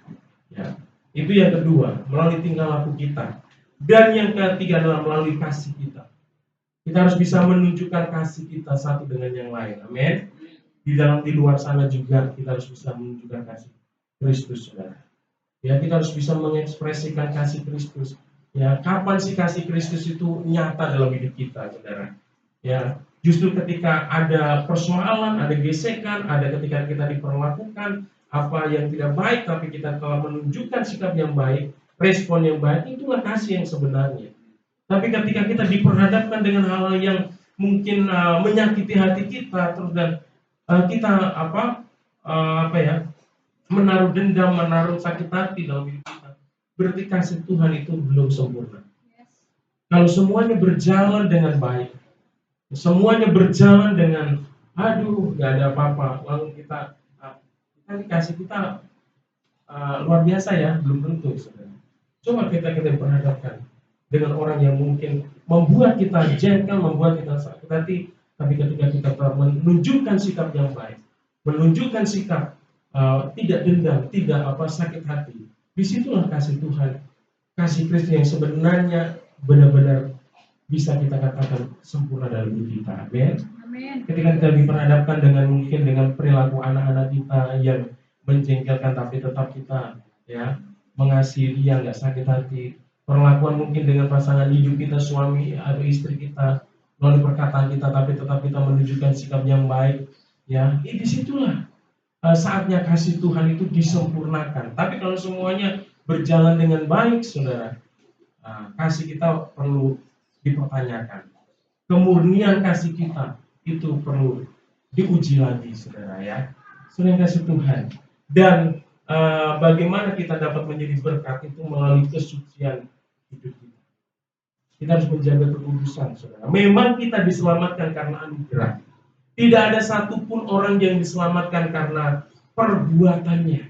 Speaker 2: Ya, itu yang kedua, melalui tingkah laku kita. Dan yang ketiga adalah melalui kasih kita. Kita harus bisa menunjukkan kasih kita satu dengan yang lain, amin. Di luar sana juga kita harus bisa menunjukkan kasih Kristus, saudara. Ya, kita harus bisa mengekspresikan kasih Kristus. Ya, kapan sih kasih Kristus itu nyata dalam hidup kita, saudara? Ya, justru ketika ada persoalan, ada gesekan, ada ketika kita diperlakukan apa yang tidak baik, tapi kita telah menunjukkan sikap yang baik, respon yang baik, itulah kasih yang sebenarnya. Tapi ketika kita diperhadapkan dengan hal-hal yang mungkin menyakiti hati kita, terus dan kita menaruh dendam, menaruh sakit hati dalam hidup kita, berarti kasih Tuhan itu belum sempurna. Kalau semuanya berjalan dengan baik, semuanya berjalan dengan nggak ada apa-apa, lalu kita kasih kita luar biasa ya, belum tentu, saudara. Coba kita berhadapkan dengan orang yang mungkin membuat kita jengkel, membuat kita sakit hati, tapi ketika kita menunjukkan sikap yang baik, menunjukkan sikap tidak dendam, tidak sakit hati, disitulah kasih Tuhan, kasih Kristus yang sebenarnya benar-benar bisa kita katakan sempurna dalam hidup kita, amin. Ketika kita diperhadapkan dengan perilaku anak-anak kita yang menjengkelkan, tapi tetap kita ya mengasihi dia, nggak sakit hati. Perlakuan mungkin dengan pasangan hidup kita, suami atau istri kita, melalui perkataan kita, tapi tetap kita menunjukkan sikap yang baik, ya. Disitulah saatnya kasih Tuhan itu disempurnakan. Tapi kalau semuanya berjalan dengan baik, saudara, kasih kita perlu dipertanyakan. Kemurnian kasih kita itu perlu diuji lagi, saudara ya. Saudara yang kasih Tuhan. Dan bagaimana kita dapat menjadi berkat itu melalui kesucian hidup kita. Kita harus menjaga kekudusan, saudara. Memang kita diselamatkan karena anugerah. Tidak ada satupun orang yang diselamatkan karena perbuatannya.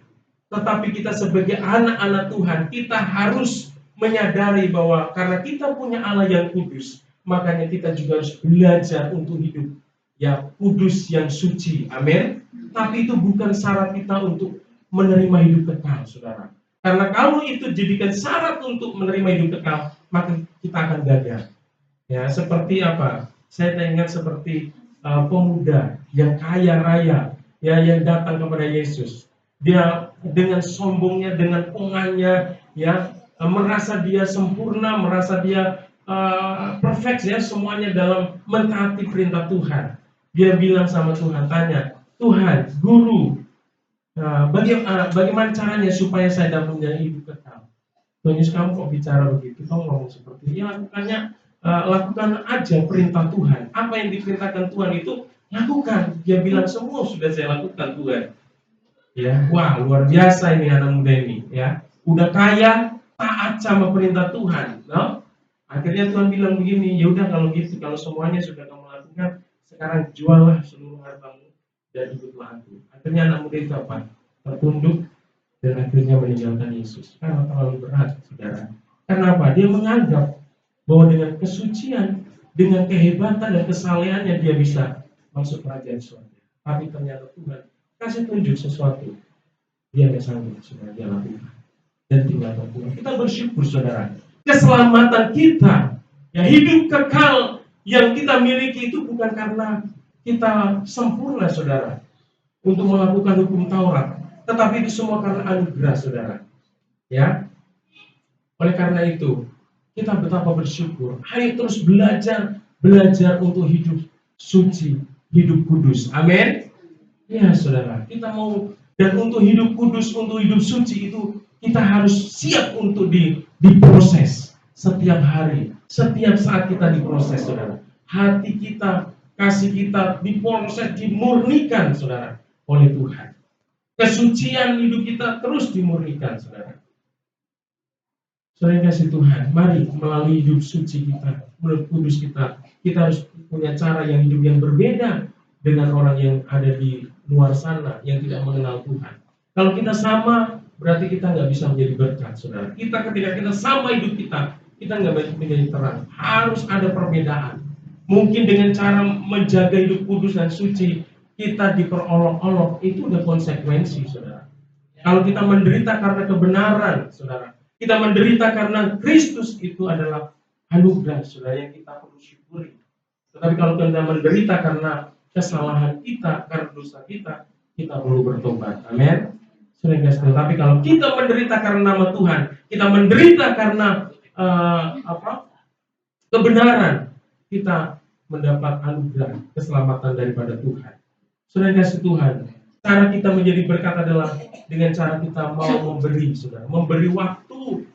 Speaker 2: Tetapi kita sebagai anak-anak Tuhan, kita harus menyadari bahwa karena kita punya Allah yang kudus, makanya kita juga harus belajar untuk hidup yang kudus, yang suci. Amin. Tapi itu bukan syarat kita untuk menerima hidup kekal, saudara. Karena kalau itu jadikan syarat untuk menerima hidup kekal, maka kita akan gagal. Ya, seperti apa? Saya teringat seperti pemuda yang kaya raya, ya, yang datang kepada Yesus. Dia dengan sombongnya, dengan pongannya, ya, merasa dia sempurna, merasa dia perfect, ya, semuanya dalam mentaati perintah Tuhan. Dia bilang sama Tuhan, tanya, Tuhan, Guru, bagaimana caranya supaya saya dapat menjadi hidup kekal? Tuhan Yesus, kamu kok bicara begitu? Kamu ngomong seperti ini? Ya, lakukan aja perintah Tuhan. Apa yang diperintahkan Tuhan itu lakukan. Dia bilang semua sudah saya lakukan, Tuhan. Ya, wah, luar biasa ini anak muda ini, ya. Udah kaya, taat sama perintah Tuhan, no? Akhirnya Tuhan bilang begini, ya udah kalau gitu, kalau semuanya sudah kamu lakukan, sekarang juallah seluruh hartamu dan ikutlah aku. Akhirnya anak muda itu apa? Tertunduk dan akhirnya meninggalkan Yesus. Karena terlalu berat, saudara. Kenapa? Dia menganggap bahwa dengan kesucian, dengan kehebatan dan kesalehannya dia bisa masuk kerajaan surga. Tapi ternyata Tuhan kasih tunjuk sesuatu, dia nggak sanggup supaya dia lakukan dan tinggalkan Tuhan. Kita bersyukur, saudara, keselamatan kita, ya, hidup kekal yang kita miliki itu bukan karena kita sempurna, saudara, untuk melakukan hukum Taurat, tetapi itu semua karena anugerah, saudara. Ya, oleh karena itu kita betapa bersyukur. Ayo terus belajar untuk hidup suci, hidup kudus. Amin. Ya, saudara, kita mau, dan untuk hidup kudus, untuk hidup suci itu kita harus siap untuk diproses setiap hari, setiap saat kita diproses, saudara. Hati kita, kasih kita diproses, dimurnikan, saudara, oleh Tuhan. Kesucian hidup kita terus dimurnikan, saudara. Saudara kasih Tuhan, mari melalui hidup suci kita, menurut kudus kita harus punya cara yang hidup yang berbeda dengan orang yang ada di luar sana yang tidak mengenal Tuhan. Kalau kita sama, berarti kita nggak bisa menjadi berkat, saudara. Ketika kita sama hidup kita nggak menjadi terang. Harus ada perbedaan. Mungkin dengan cara menjaga hidup kudus dan suci, kita diperolok-olok, itu udah konsekuensi, saudara. Kalau kita menderita karena kebenaran, saudara, kita menderita karena Kristus, itu adalah anugerah, saudara, yang kita perlu syukuri. Tetapi kalau kita menderita karena kesalahan kita, karena dosa kita perlu bertobat. Amin. Tapi kalau kita menderita karena nama Tuhan, kita menderita karena kebenaran, kita mendapat anugerah keselamatan daripada Tuhan. Saudara kasih Tuhan, cara kita menjadi berkat adalah dengan cara kita mau memberi, saudara, memberi waktu,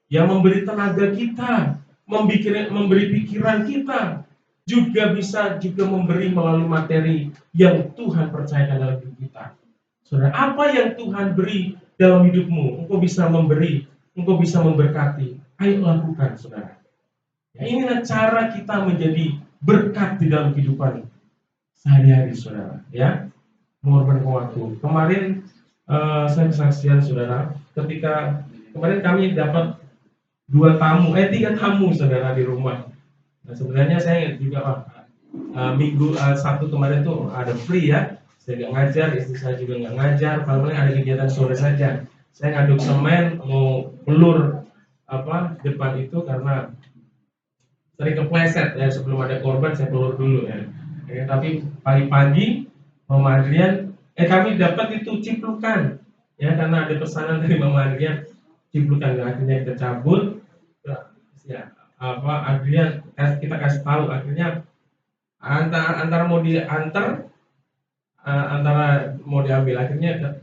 Speaker 2: ya, memberi tenaga kita, memberi pikiran kita, juga bisa memberi melalui materi yang Tuhan percayakan dalam hidup kita. Saudara, apa yang Tuhan beri dalam hidupmu, engkau bisa memberi, engkau bisa memberkati. Ayo lakukan, saudara. Ya, inilah cara kita menjadi berkat di dalam kehidupan sehari-hari, saudara. Ya, mengorbankan waktu. Kemarin saya kesaksian, saudara, ketika kemarin kami dapat 3 tamu, saudara, di rumah. Nah, sebenarnya saya juga minggu Sabtu kemarin tuh ada free, ya. Saya nggak ngajar, istri saya juga nggak ngajar. Paling ada kegiatan sore saja. Saya ngaduk semen, mau pelur depan itu karena sering kepleset, ya. Sebelum ada korban saya pelur dulu, ya. Tapi pagi-pagi Mama Adrian, kami dapat itu ciplukan, ya, karena ada pesanan dari Mama Adrian, ciplukan. Akhirnya kita cabut, ya, Adrian kita kasih tahu, akhirnya antara mau diantar, antara mau diambil, akhirnya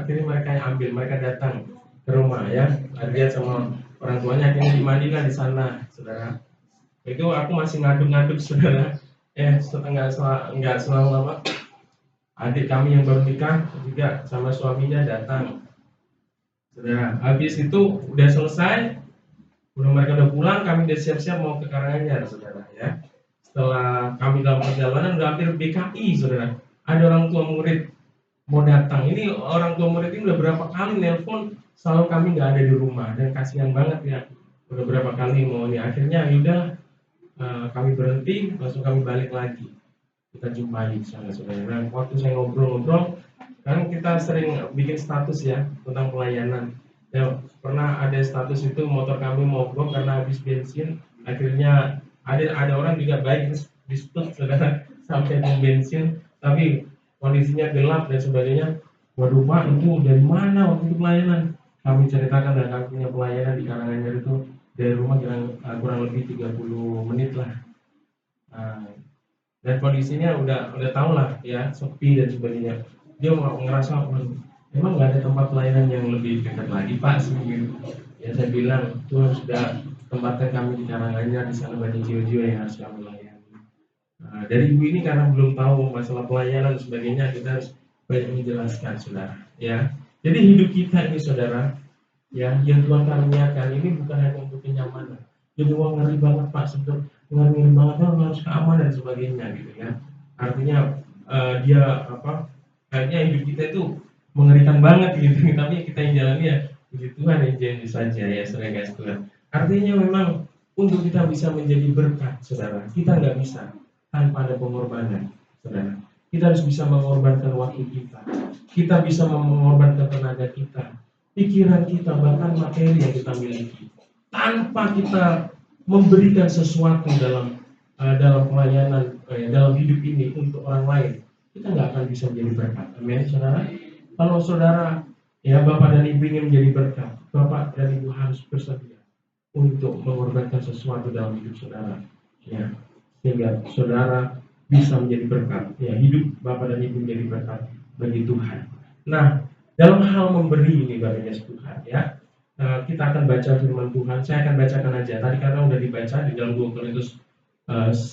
Speaker 2: mereka yang ambil, mereka datang ke rumah, ya. Adrian sama orang tuanya akhirnya dimandikan di sana, saudara. Itu aku masih ngaduk-ngaduk, saudara. Enggak selama lama. Adik kami yang baru nikah juga sama suaminya datang, saudara. Habis itu udah selesai, mereka udah pulang, kami udah siap-siap mau ke Karanganyar, saudara, ya. Setelah kami dalam perjalanan udah hampir BKI, saudara. Ada orang tua murid mau datang. Ini orang tua murid ini udah berapa kali nelpon, selalu kami nggak ada di rumah dan kasihan banget ya. Udah berapa kali mau ini, akhirnya yaudah kami berhenti, langsung kami balik lagi. Kita jumpai saudara-saudara. Nah, waktu saya ngobrol-ngobrol, kan kita sering bikin status ya tentang pelayanan. Ya, pernah ada status itu motor kami mogok karena habis bensin. Akhirnya ada orang juga baik dispute saudara sampai pom bensin, tapi kondisinya gelap dan sebagainya. Waduh Pak, itu dari mana waktu itu pelayanan? Kami ceritakan dan kami punya pelayanan di Karanganyar itu dari rumah kurang lebih 30 menit lah. Nah, dan kondisinya udah tau lah ya, sepi dan sebagainya. Dia ngerasa emang nggak ada tempat pelayanan yang lebih dekat lagi Pak sih gitu. Ya saya bilang Tuhan sudah tempatkan kami di Karanganyar, di sana banyak jiwa-jiwa yang harus kami layani. Nah, dari ibu ini karena belum tahu masalah pelayanan dan sebagainya, kita harus banyak menjelaskan saudara ya. Jadi hidup kita ini saudara ya, yang Tuhan karuniakan ini bukan hanya untuk kenyamanan. Jadi wah ngeri banget Pak, sebetulnya ngeri banget kan harus keamanan dan sebagainya gitu ya. Artinya dia apa? Kayaknya hidup kita itu mengerikan banget gitu. Tapi kita yang jalani ya puji Tuhan yang jadi saja ya, saudara guys Tuhan. Artinya memang untuk kita bisa menjadi berkat, saudara, kita nggak bisa tanpa ada pengorbanan, saudara. Kita harus bisa mengorbankan waktu kita. Kita bisa mengorbankan tenaga kita, pikiran kita, bahkan materi yang kita miliki. Tanpa kita memberikan sesuatu dalam pelayanan, dalam hidup ini untuk orang lain, kita nggak akan bisa menjadi berkat. Amin, saudara. Kalau saudara, ya Bapak dan Ibu ingin menjadi berkat, Bapak dan Ibu harus bersedia untuk mengorbankan sesuatu dalam hidup saudara, ya, sehingga saudara bisa menjadi berkat. Ya, hidup Bapak dan Ibu menjadi berkat bagi Tuhan. Nah, dalam hal memberi ini Bapak dan Tuhan, ya, kita akan baca firman Tuhan. Saya akan bacakan aja. Tadi karena udah dibaca di dalam 2 Korintus 9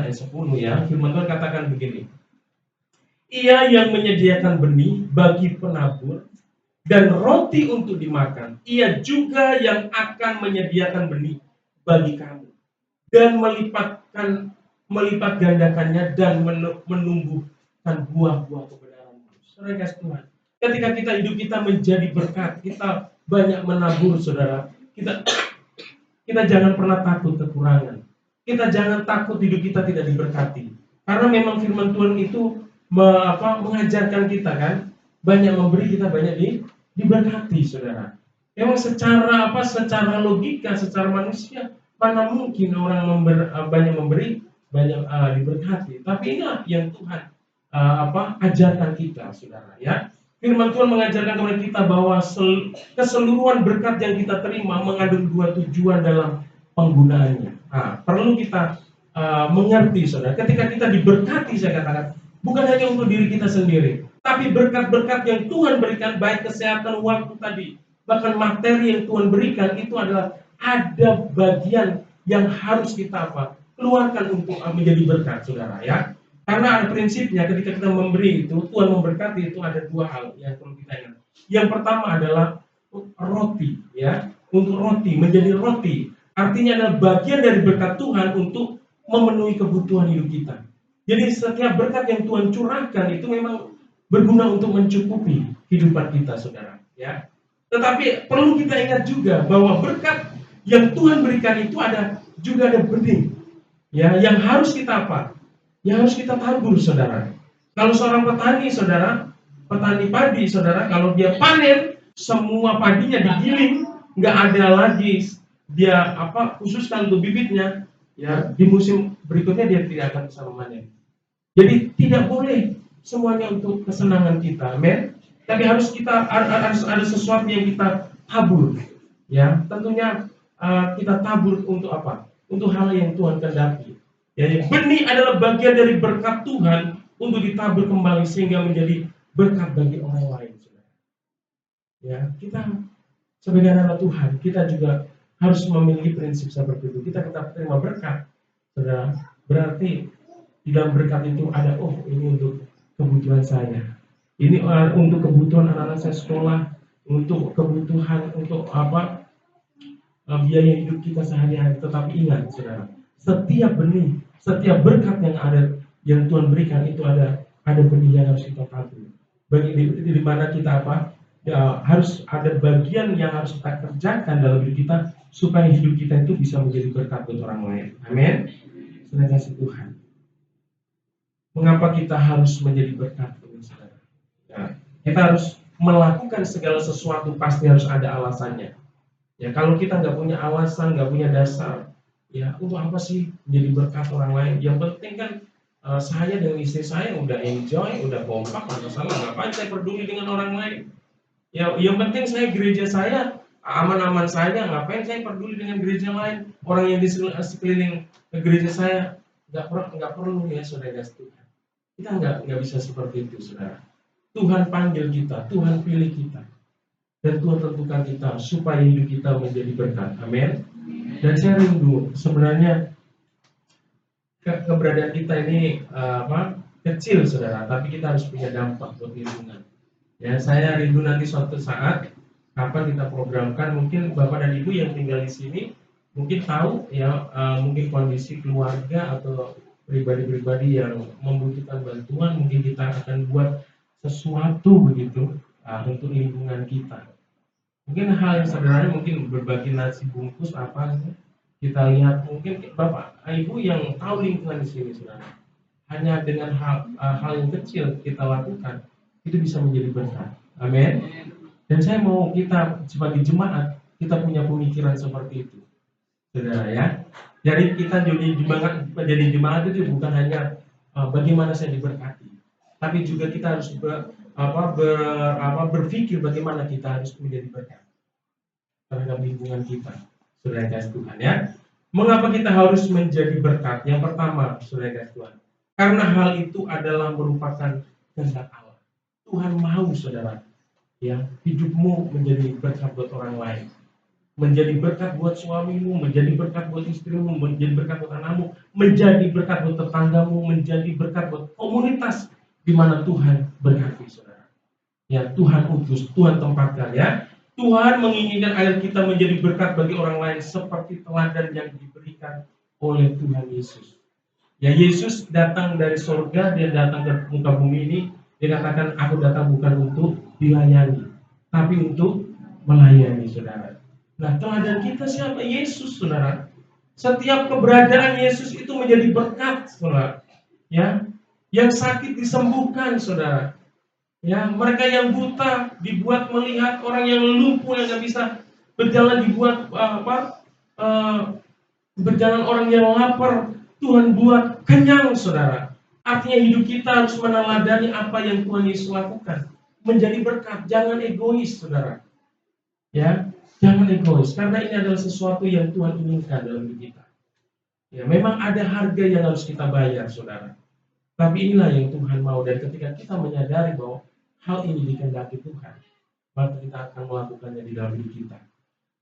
Speaker 2: ayat 10 ya. Firman Tuhan katakan begini. Ia yang menyediakan benih bagi penabur dan roti untuk dimakan, ia juga yang akan menyediakan benih bagi kamu dan melipat gandakannya dan menumbuhkan buah-buah kebenaran. Saudara kasih Tuhan, ketika kita hidup kita menjadi berkat, kita banyak menabur, saudara. Kita jangan pernah takut kekurangan. Kita jangan takut hidup kita tidak diberkati. Karena memang firman Tuhan itu mengajarkan kita kan, banyak memberi kita banyak diberkati, saudara. Memang secara logika, secara manusia, mana mungkin orang banyak memberi banyak diberkati. Tapi inilah yang Tuhan ajarkan kita, saudara ya. Firman Tuhan mengajarkan kepada kita bahwa keseluruhan berkat yang kita terima mengandung dua tujuan dalam penggunaannya. Nah, perlu kita mengerti, saudara. Ketika kita diberkati, saya katakan, bukan hanya untuk diri kita sendiri, tapi berkat-berkat yang Tuhan berikan, baik kesehatan, waktu tadi, bahkan materi yang Tuhan berikan, itu adalah ada bagian yang harus kita keluarkan untuk menjadi berkat, saudara ya. Karena ada prinsipnya, ketika kita memberi itu, Tuhan memberkati itu ada dua hal yang perlu kita ingat. Yang pertama adalah roti, ya, untuk roti, menjadi roti. Artinya adalah bagian dari berkat Tuhan untuk memenuhi kebutuhan hidup kita. Jadi setiap berkat yang Tuhan curahkan itu memang berguna untuk mencukupi kehidupan kita, saudara. Ya. Tetapi perlu kita ingat juga bahwa berkat yang Tuhan berikan itu juga ada benih, ya, yang harus kita yang harus kita tabur, saudara. Kalau seorang petani, saudara, petani padi, saudara, kalau dia panen, semua padinya digiling, nggak ada lagi dia khususkan untuk bibitnya, ya, di musim berikutnya dia tidak akan bisa memanen. Jadi tidak boleh semuanya untuk kesenangan kita, amin. Tapi harus ada sesuatu yang kita tabur, ya. Tentunya kita tabur untuk apa? Untuk hal yang Tuhan kehendaki. Ya, benih adalah bagian dari berkat Tuhan untuk ditabur kembali sehingga menjadi berkat bagi orang lain. Ya, kita sebagai anak Tuhan, kita juga harus memiliki prinsip seperti itu. Kita tetap terima berkat, saudara. Berarti di dalam berkat itu ada, ini untuk kebutuhan saya. Ini untuk kebutuhan anak-anak saya sekolah, untuk kebutuhan untuk biaya hidup kita sehari-hari. Tetapi ingat, saudara, setiap benih, setiap berkat yang Tuhan berikan itu ada benih yang harus kita tabur. di mana kita harus ada bagian yang harus kita kerjakan dalam hidup kita supaya hidup kita itu bisa menjadi berkat buat orang lain. Amin. Sudah kasih Tuhan. Mengapa kita harus menjadi berkat, saudara? Ya, kita harus melakukan segala sesuatu pasti harus ada alasannya. Ya, kalau kita nggak punya alasan, nggak punya dasar, ya untuk apa sih menjadi berkat orang lain? Yang penting kan saya dengan istri saya udah enjoy, udah kompak, nggak masalah. Ngapain saya peduli dengan orang lain? Ya, yang penting saya gereja saya aman-aman saja. Ngapain saya peduli dengan gereja lain? Orang yang di sekeliling gereja saya nggak perlu ya, saudara Tuhan. Kita nggak bisa seperti itu, saudara. Tuhan panggil kita, Tuhan pilih kita, dan Tuhan tentukan kita supaya hidup kita menjadi berkat. Amin. Dan saya rindu sebenarnya keberadaan kita ini kecil, saudara, tapi kita harus punya dampak buat lingkungan. Ya, saya rindu nanti suatu saat kapan kita programkan, mungkin Bapak dan Ibu yang tinggal di sini mungkin tahu ya, mungkin kondisi keluarga atau pribadi-pribadi yang membutuhkan bantuan, mungkin kita akan buat sesuatu begitu untuk lingkungan kita. Mungkin hal yang sederhana, mungkin berbagi nasi bungkus apa gitu. Kita lihat mungkin Bapak Ibu yang tahu lingkungan di sini, saudara. Hanya dengan hal yang kecil kita lakukan itu bisa menjadi berkat. Amin. Dan saya mau kita sebagai jemaat kita punya pemikiran seperti itu, saudara ya. Jadi kita menjadi jemaat itu bukan hanya bagaimana saya diberkati, tapi juga kita harus berpikir bagaimana kita harus menjadi berkat terhadap lingkungan kita, saudara kasih Tuhan ya. Mengapa kita harus menjadi berkat? Yang pertama, saudara kasih Tuhan, karena hal itu adalah merupakan kehendak Allah. Tuhan mau, saudara, ya, hidupmu menjadi berkat buat orang lain, menjadi berkat buat suamimu, menjadi berkat buat istrimu, menjadi berkat buat anakmu, menjadi berkat buat tetanggamu, menjadi berkat buat komunitas di mana Tuhan berkati, saudara. Ya, Tuhan utus, Tuhan tempatkan ya. Tuhan menginginkan agar kita menjadi berkat bagi orang lain seperti teladan yang diberikan oleh Tuhan Yesus. Ya, Yesus datang dari surga, dia datang ke muka bumi ini, dia katakan, aku datang bukan untuk dilayani, tapi untuk melayani, saudara. Nah, teladan kita siapa? Yesus, saudara. Setiap keberadaan Yesus itu menjadi berkat, saudara. Ya, yang sakit disembuhkan, saudara. Ya, mereka yang buta dibuat melihat, orang yang lumpuh yang nggak bisa berjalan dibuat berjalan, orang yang lapar Tuhan buat kenyang, saudara. Artinya hidup kita harus meneladani apa yang Tuhan Yesus lakukan, menjadi berkat. Jangan egois, saudara. Ya, jangan egois, karena ini adalah sesuatu yang Tuhan inginkan dalam hidup kita. Ya, memang ada harga yang harus kita bayar, saudara. Tapi inilah yang Tuhan mau, dan ketika kita menyadari bahwa hal ini dikehendaki Tuhan, maka kita akan melakukannya di dalam hidup kita.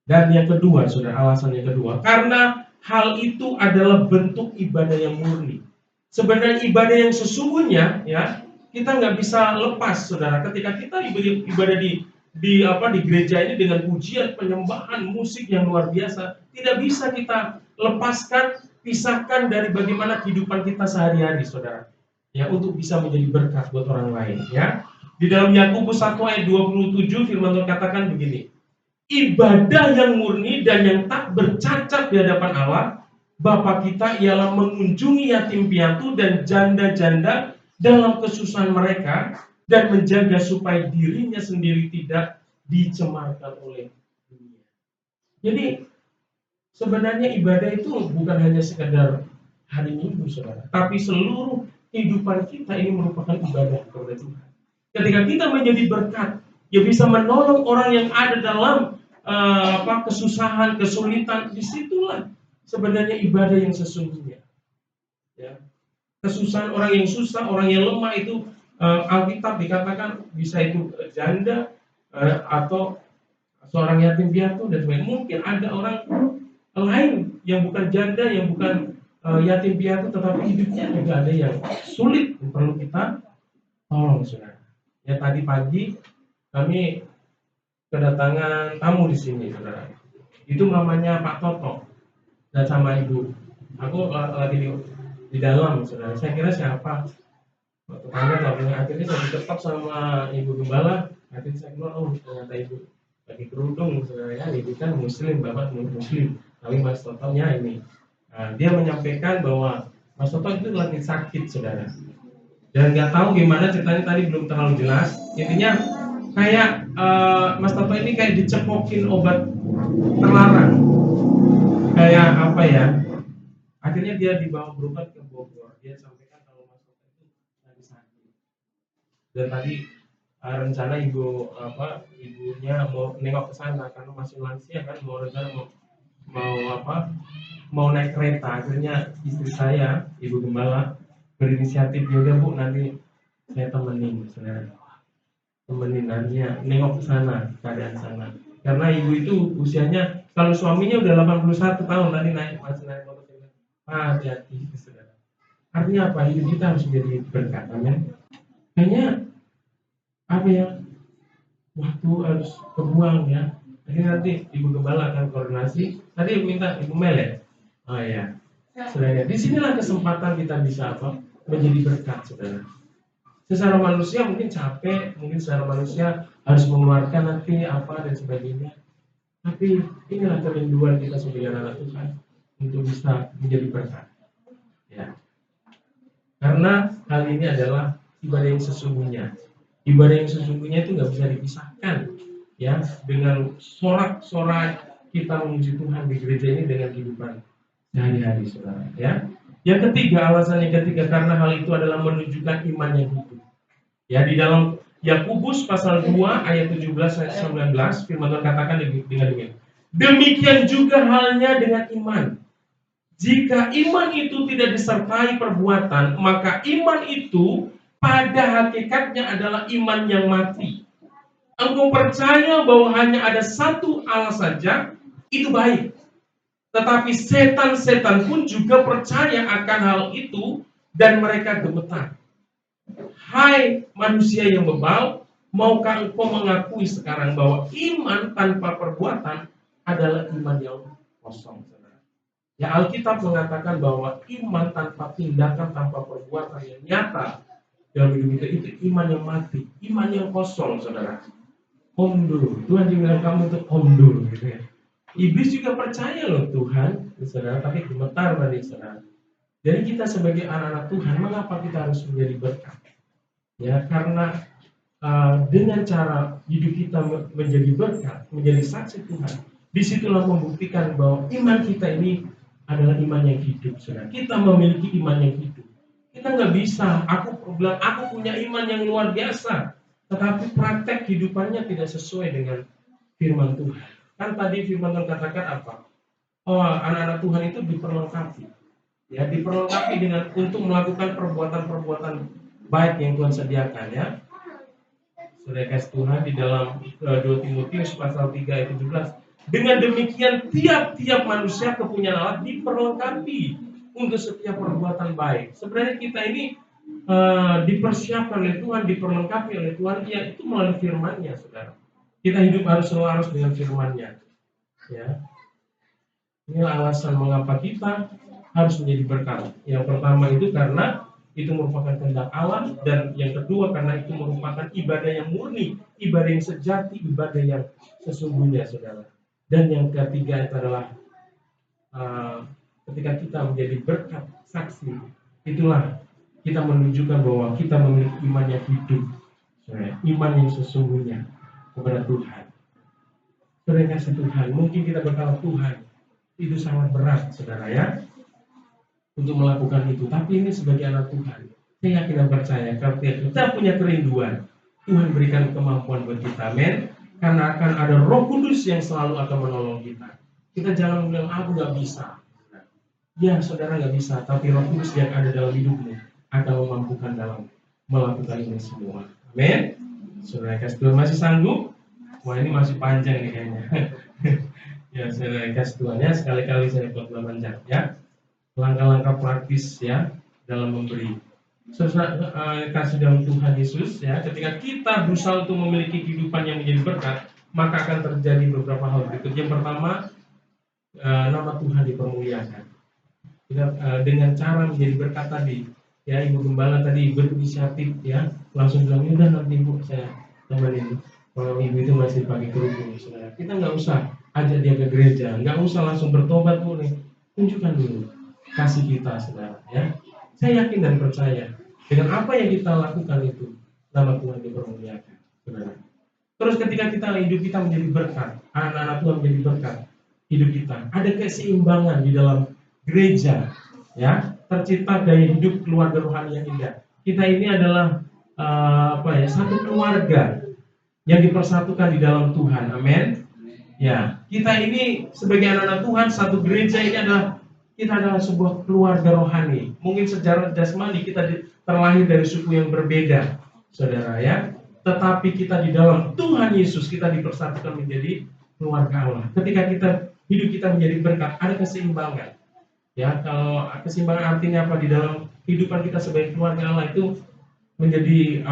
Speaker 2: Dan yang kedua, saudara, alasan yang kedua, karena hal itu adalah bentuk ibadah yang murni. Sebenarnya ibadah yang sesungguhnya, ya, kita nggak bisa lepas, saudara. Ketika kita ibadah di gereja ini dengan pujian, penyembahan, musik yang luar biasa, tidak bisa kita lepaskan, pisahkan dari bagaimana kehidupan kita sehari-hari, saudara. Ya, untuk bisa menjadi berkat buat orang lain, ya. Di dalam Yakobus 1 ayat 27 firman Tuhan katakan begini, ibadah yang murni dan yang tak bercacat di hadapan Allah Bapa kita ialah mengunjungi yatim piatu dan janda-janda dalam kesusahan mereka dan menjaga supaya dirinya sendiri tidak dicemarkan oleh dunia. Jadi sebenarnya ibadah itu bukan hanya sekedar hari Minggu, saudara, tapi seluruh kehidupan kita ini merupakan ibadah kepada Tuhan. Ketika kita menjadi berkat, ya bisa menolong orang yang ada dalam kesusahan, kesulitan, disitulah sebenarnya ibadah yang sesungguhnya. Ya. Kesusahan orang yang susah, orang yang lemah itu Alkitab dikatakan bisa itu janda atau seorang yatim piatu dan sebagainya. Mungkin ada orang lain yang bukan janda, yang bukan yatim piatu, tetapi hidupnya juga ada yang sulit yang perlu kita tolong, saudara. Ya, tadi pagi kami kedatangan tamu di sini, saudara. Itu mamanya Pak Toto dan sama ibu. Aku lagi di dalam, saudara. Saya kira siapa? tetangga nggak punya, akhirnya saya diketok sama ibu gembala. Akhirnya saya keluar, oh ternyata ibu pakai kerudung, sebenarnya ibu kan muslim, bapak muslim, tapi Mas Totonya ini. Nah, dia menyampaikan bahwa Mas Toto itu lagi sakit, saudara, dan nggak tahu gimana ceritanya, tadi belum terlalu jelas. Intinya kayak Mas Toto ini kayak dicepokin obat terlarang, kayak apa ya, akhirnya dia dibawa berobat ke Bogor. Dia sampaikan kalau Mas Toto itu lagi sakit, dan tadi rencana ibunya mau nengok ke sana karena masih lansia kan, mau naik kereta. Akhirnya istri saya, ibu gembala, berinisiatif, yaudah Bu, nanti saya temenin nantinya nengok ke sana, keadaan sana. Karena ibu itu usianya, kalau suaminya udah 81 tahun, tadi masih naik motor. Hati-hati, saudara. Artinya apa? Hidup kita harus menjadi berkat, amin. Kayaknya apa ya? Waktu harus kebuang ya. Jadi nanti ibu gembala akan koordinasi. Tadi minta ibu Mel ya. Oh ya. Saudara, disinilah kesempatan kita bisa apa? Menjadi berkat, saudara. Secara manusia mungkin capek, mungkin secara manusia harus mengeluarkan nanti apa dan sebagainya. Tapi inilah kerinduan kita sebagai anak Tuhan untuk bisa menjadi berkat. Ya. Karena hal ini adalah ibadah yang sesungguhnya. Ibadah yang sesungguhnya itu nggak bisa dipisahkan, ya, dengan sorak-sorai kita memuji Tuhan di gereja ini dengan kehidupan sehari-hari, saudara. Ya. Yang ketiga, alasan yang ketiga, karena hal itu adalah menunjukkan iman yang hidup. Ya, di dalam Yakobus pasal 2 ayat 17 sampai 19, firman Tuhan katakan dengan demikian. Demikian juga halnya dengan iman. Jika iman itu tidak disertai perbuatan, maka iman itu pada hakikatnya adalah iman yang mati. Engkau percaya bahwa hanya ada satu Allah saja, itu baik. Tetapi setan-setan pun juga percaya akan hal itu dan mereka gemetar. Hai manusia yang bebal, maukah engkau mengakui sekarang bahwa iman tanpa perbuatan adalah iman yang kosong? Ya, Alkitab mengatakan bahwa iman tanpa tindakan, tanpa perbuatan yang nyata dalam hidup kita itu iman yang mati, iman yang kosong, saudara. Omdur, Tuhan juga bilang kamu itu omdur, gitu ya. Iblis juga percaya loh Tuhan, saudara, tapi gemetar tadi, saudara. Jadi kita sebagai anak-anak Tuhan, mengapa kita harus menjadi berkat? Ya, karena dengan cara hidup kita menjadi berkat, menjadi saksi Tuhan, disitulah membuktikan bahwa iman kita ini adalah iman yang hidup, saudara. Kita memiliki iman yang hidup. Kita nggak bisa, aku punya iman yang luar biasa, tetapi praktek kehidupannya tidak sesuai dengan firman Tuhan. Kan tadi firman Tuhan katakan apa? Oh, anak-anak Tuhan itu diperlengkapi, ya, diperlengkapi dengan untuk melakukan perbuatan-perbuatan baik yang Tuhan sediakan, ya. Saudara kasih Tuhan, di dalam 2 Timotius pasal 3 ayat 17. Dengan demikian tiap-tiap manusia kepunyaan Allah diperlengkapi untuk setiap perbuatan baik. Sebenarnya kita ini dipersiapkan oleh Tuhan, diperlengkapi oleh Tuhan, ya, itu melalui firman-Nya, saudara. Kita hidup harus selaras dengan firman-Nya. Ya. Inilah alasan mengapa kita harus menjadi berkat. Yang pertama itu karena itu merupakan kehendak Allah, dan yang kedua karena itu merupakan ibadah yang murni, ibadah yang sejati, ibadah yang sesungguhnya, saudara. Dan yang ketiga itu adalah ketika kita menjadi berkat, saksi, itulah kita menunjukkan bahwa kita memiliki iman yang hidup, saudara, iman yang sesungguhnya kepada Tuhan. Saudara kasih Tuhan, mungkin kita berkata Tuhan, itu sangat berat, saudara, ya, untuk melakukan itu. Tapi ini sebagai anak Tuhan, saya yakin dan percaya kalau kita punya kerinduan, Tuhan berikan kemampuan buat kita, amin. Karena akan ada Roh Kudus yang selalu akan menolong kita. Kita jangan bilang aku nggak bisa. Ya, saudara nggak bisa, tapi Roh Kudus yang ada dalam hidupmu akan memampukan dalam melakukan ini semua, amin. Saudara kasih Tuhan, masih sanggup? Wah, ini masih panjang nih kayaknya. Ya, saudara kasih Tuhan, ya, sekali-kali saya buat panjang, ya. Langkah-langkah praktis, ya, dalam memberi. Kasih dalam Tuhan Yesus, ya, ketika kita berusaha untuk memiliki kehidupan yang menjadi berkat, maka akan terjadi beberapa hal berikut. Yang pertama, nama Tuhan dipermuliakan. Kita dengan cara menjadi berkat tadi, Ya, Ibu Gembala tadi berinisiatif ya, langsung bilang, udah nanti Ibu saya temenin. Kalau Ibu itu masih pakai kerudung, saudara, kita nggak usah ajak dia ke gereja, nggak usah langsung bertobat boleh, tunjukkan dulu kasih kita, saudara. Ya, saya yakin dan percaya dengan apa yang kita lakukan itu, nama Tuhan dipermuliakan, saudara. Terus ketika hidup kita menjadi berkat, anak-anak Tuhan menjadi berkat, hidup kita ada keseimbangan di dalam gereja, ya, tercipta gaya hidup keluarga rohani yang indah. Kita ini adalah satu keluarga yang dipersatukan di dalam Tuhan, amin. Ya, kita ini sebagai anak-anak Tuhan, satu gereja ini kita adalah sebuah keluarga rohani. Mungkin secara jasmani kita terlahir dari suku yang berbeda, saudara ya. Tetapi kita di dalam Tuhan Yesus kita dipersatukan menjadi keluarga Allah. Ketika hidup kita menjadi berkat, ada keseimbangan. Ya, kalau keseimbangan artinya apa? Di dalam kehidupan kita sebagai keluarga Allah itu menjadi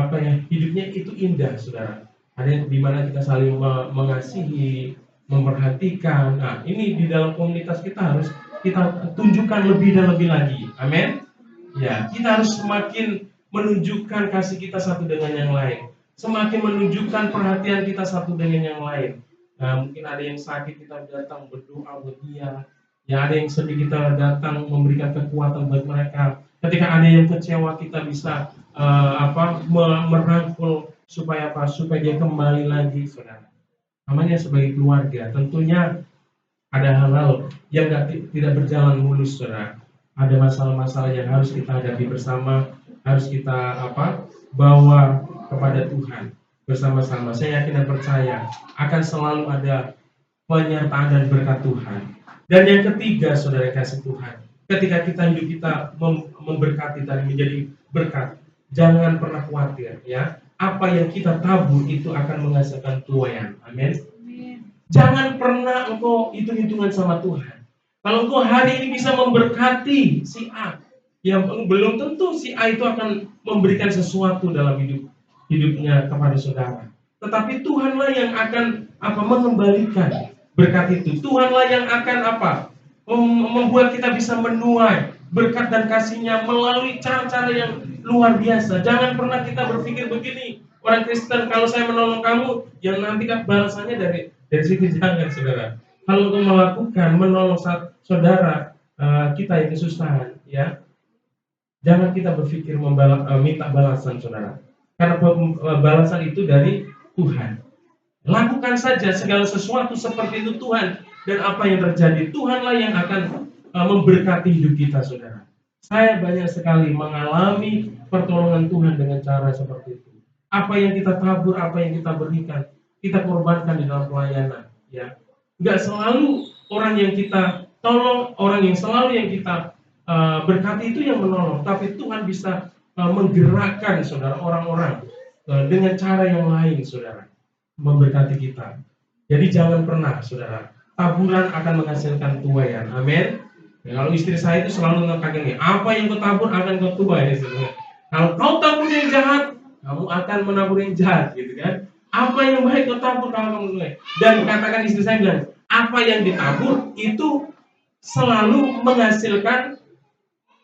Speaker 2: hidupnya itu indah, saudara. Ada di mana kita saling mengasihi, memperhatikan. Nah, ini di dalam komunitas kita harus kita tunjukkan lebih dan lebih lagi. Amin. Ya, kita harus semakin menunjukkan kasih kita satu dengan yang lain. Semakin menunjukkan perhatian kita satu dengan yang lain. Nah, mungkin ada yang sakit, kita datang berdoa buat dia. Ya, ada yang sedih, kita datang memberikan kekuatan buat mereka. Ketika ada yang kecewa, kita bisa merangkul supaya dia kembali lagi, saudara. Namanya sebagai keluarga, tentunya ada hal-hal yang tidak berjalan mulus, saudara. Ada masalah-masalah yang harus kita hadapi bersama, harus kita bawa kepada Tuhan bersama-sama. Saya yakin dan percaya akan selalu ada penyertaan dan berkat Tuhan. Dan yang ketiga, saudara kasih Tuhan, ketika hidup kita memberkati dan menjadi berkat, jangan pernah khawatir, ya. Apa yang kita tabur itu akan menghasilkan tuaian. Amin. Jangan pernah engkau hitung-hitungan sama Tuhan. Kalau engkau hari ini bisa memberkati si A, yang belum tentu si A itu akan memberikan sesuatu dalam hidupnya kepada saudara. Tetapi Tuhanlah yang akan mengembalikan berkat itu. Tuhanlah yang akan membuat kita bisa menuai berkat dan kasih-Nya melalui cara-cara yang luar biasa. Jangan pernah kita berpikir begini, orang Kristen, kalau saya menolong kamu, yang nanti kan balasannya dari situ. Jangan, saudara. Kalau untuk menolong saudara kita yang kesusahan, ya, jangan kita berpikir minta balasan, saudara. Karena balasan itu dari Tuhan. Lakukan saja segala sesuatu seperti itu Tuhan, dan apa yang terjadi, Tuhanlah yang akan memberkati hidup kita, saudara. Saya banyak sekali mengalami pertolongan Tuhan dengan cara seperti itu. Apa yang kita tabur, apa yang kita berikan, kita korbankan di dalam pelayanan, ya. Enggak selalu orang yang kita tolong, orang yang selalu yang kita berkati itu yang menolong, tapi Tuhan bisa menggerakkan, saudara, orang-orang dengan cara yang lain, saudara, memberkati kita. Jadi jangan pernah, saudara, taburan akan menghasilkan tuaian. Amin. Ya, kalau istri saya itu selalu mengatakan ini, apa yang kau tabur akan kau tuai, saudara. Kalau kau tabur yang jahat, kamu akan menabur yang jahat, gitu kan? Apa yang baik kau tabur, kamu tuai. Dan katakan istri saya bilang, apa yang ditabur itu selalu menghasilkan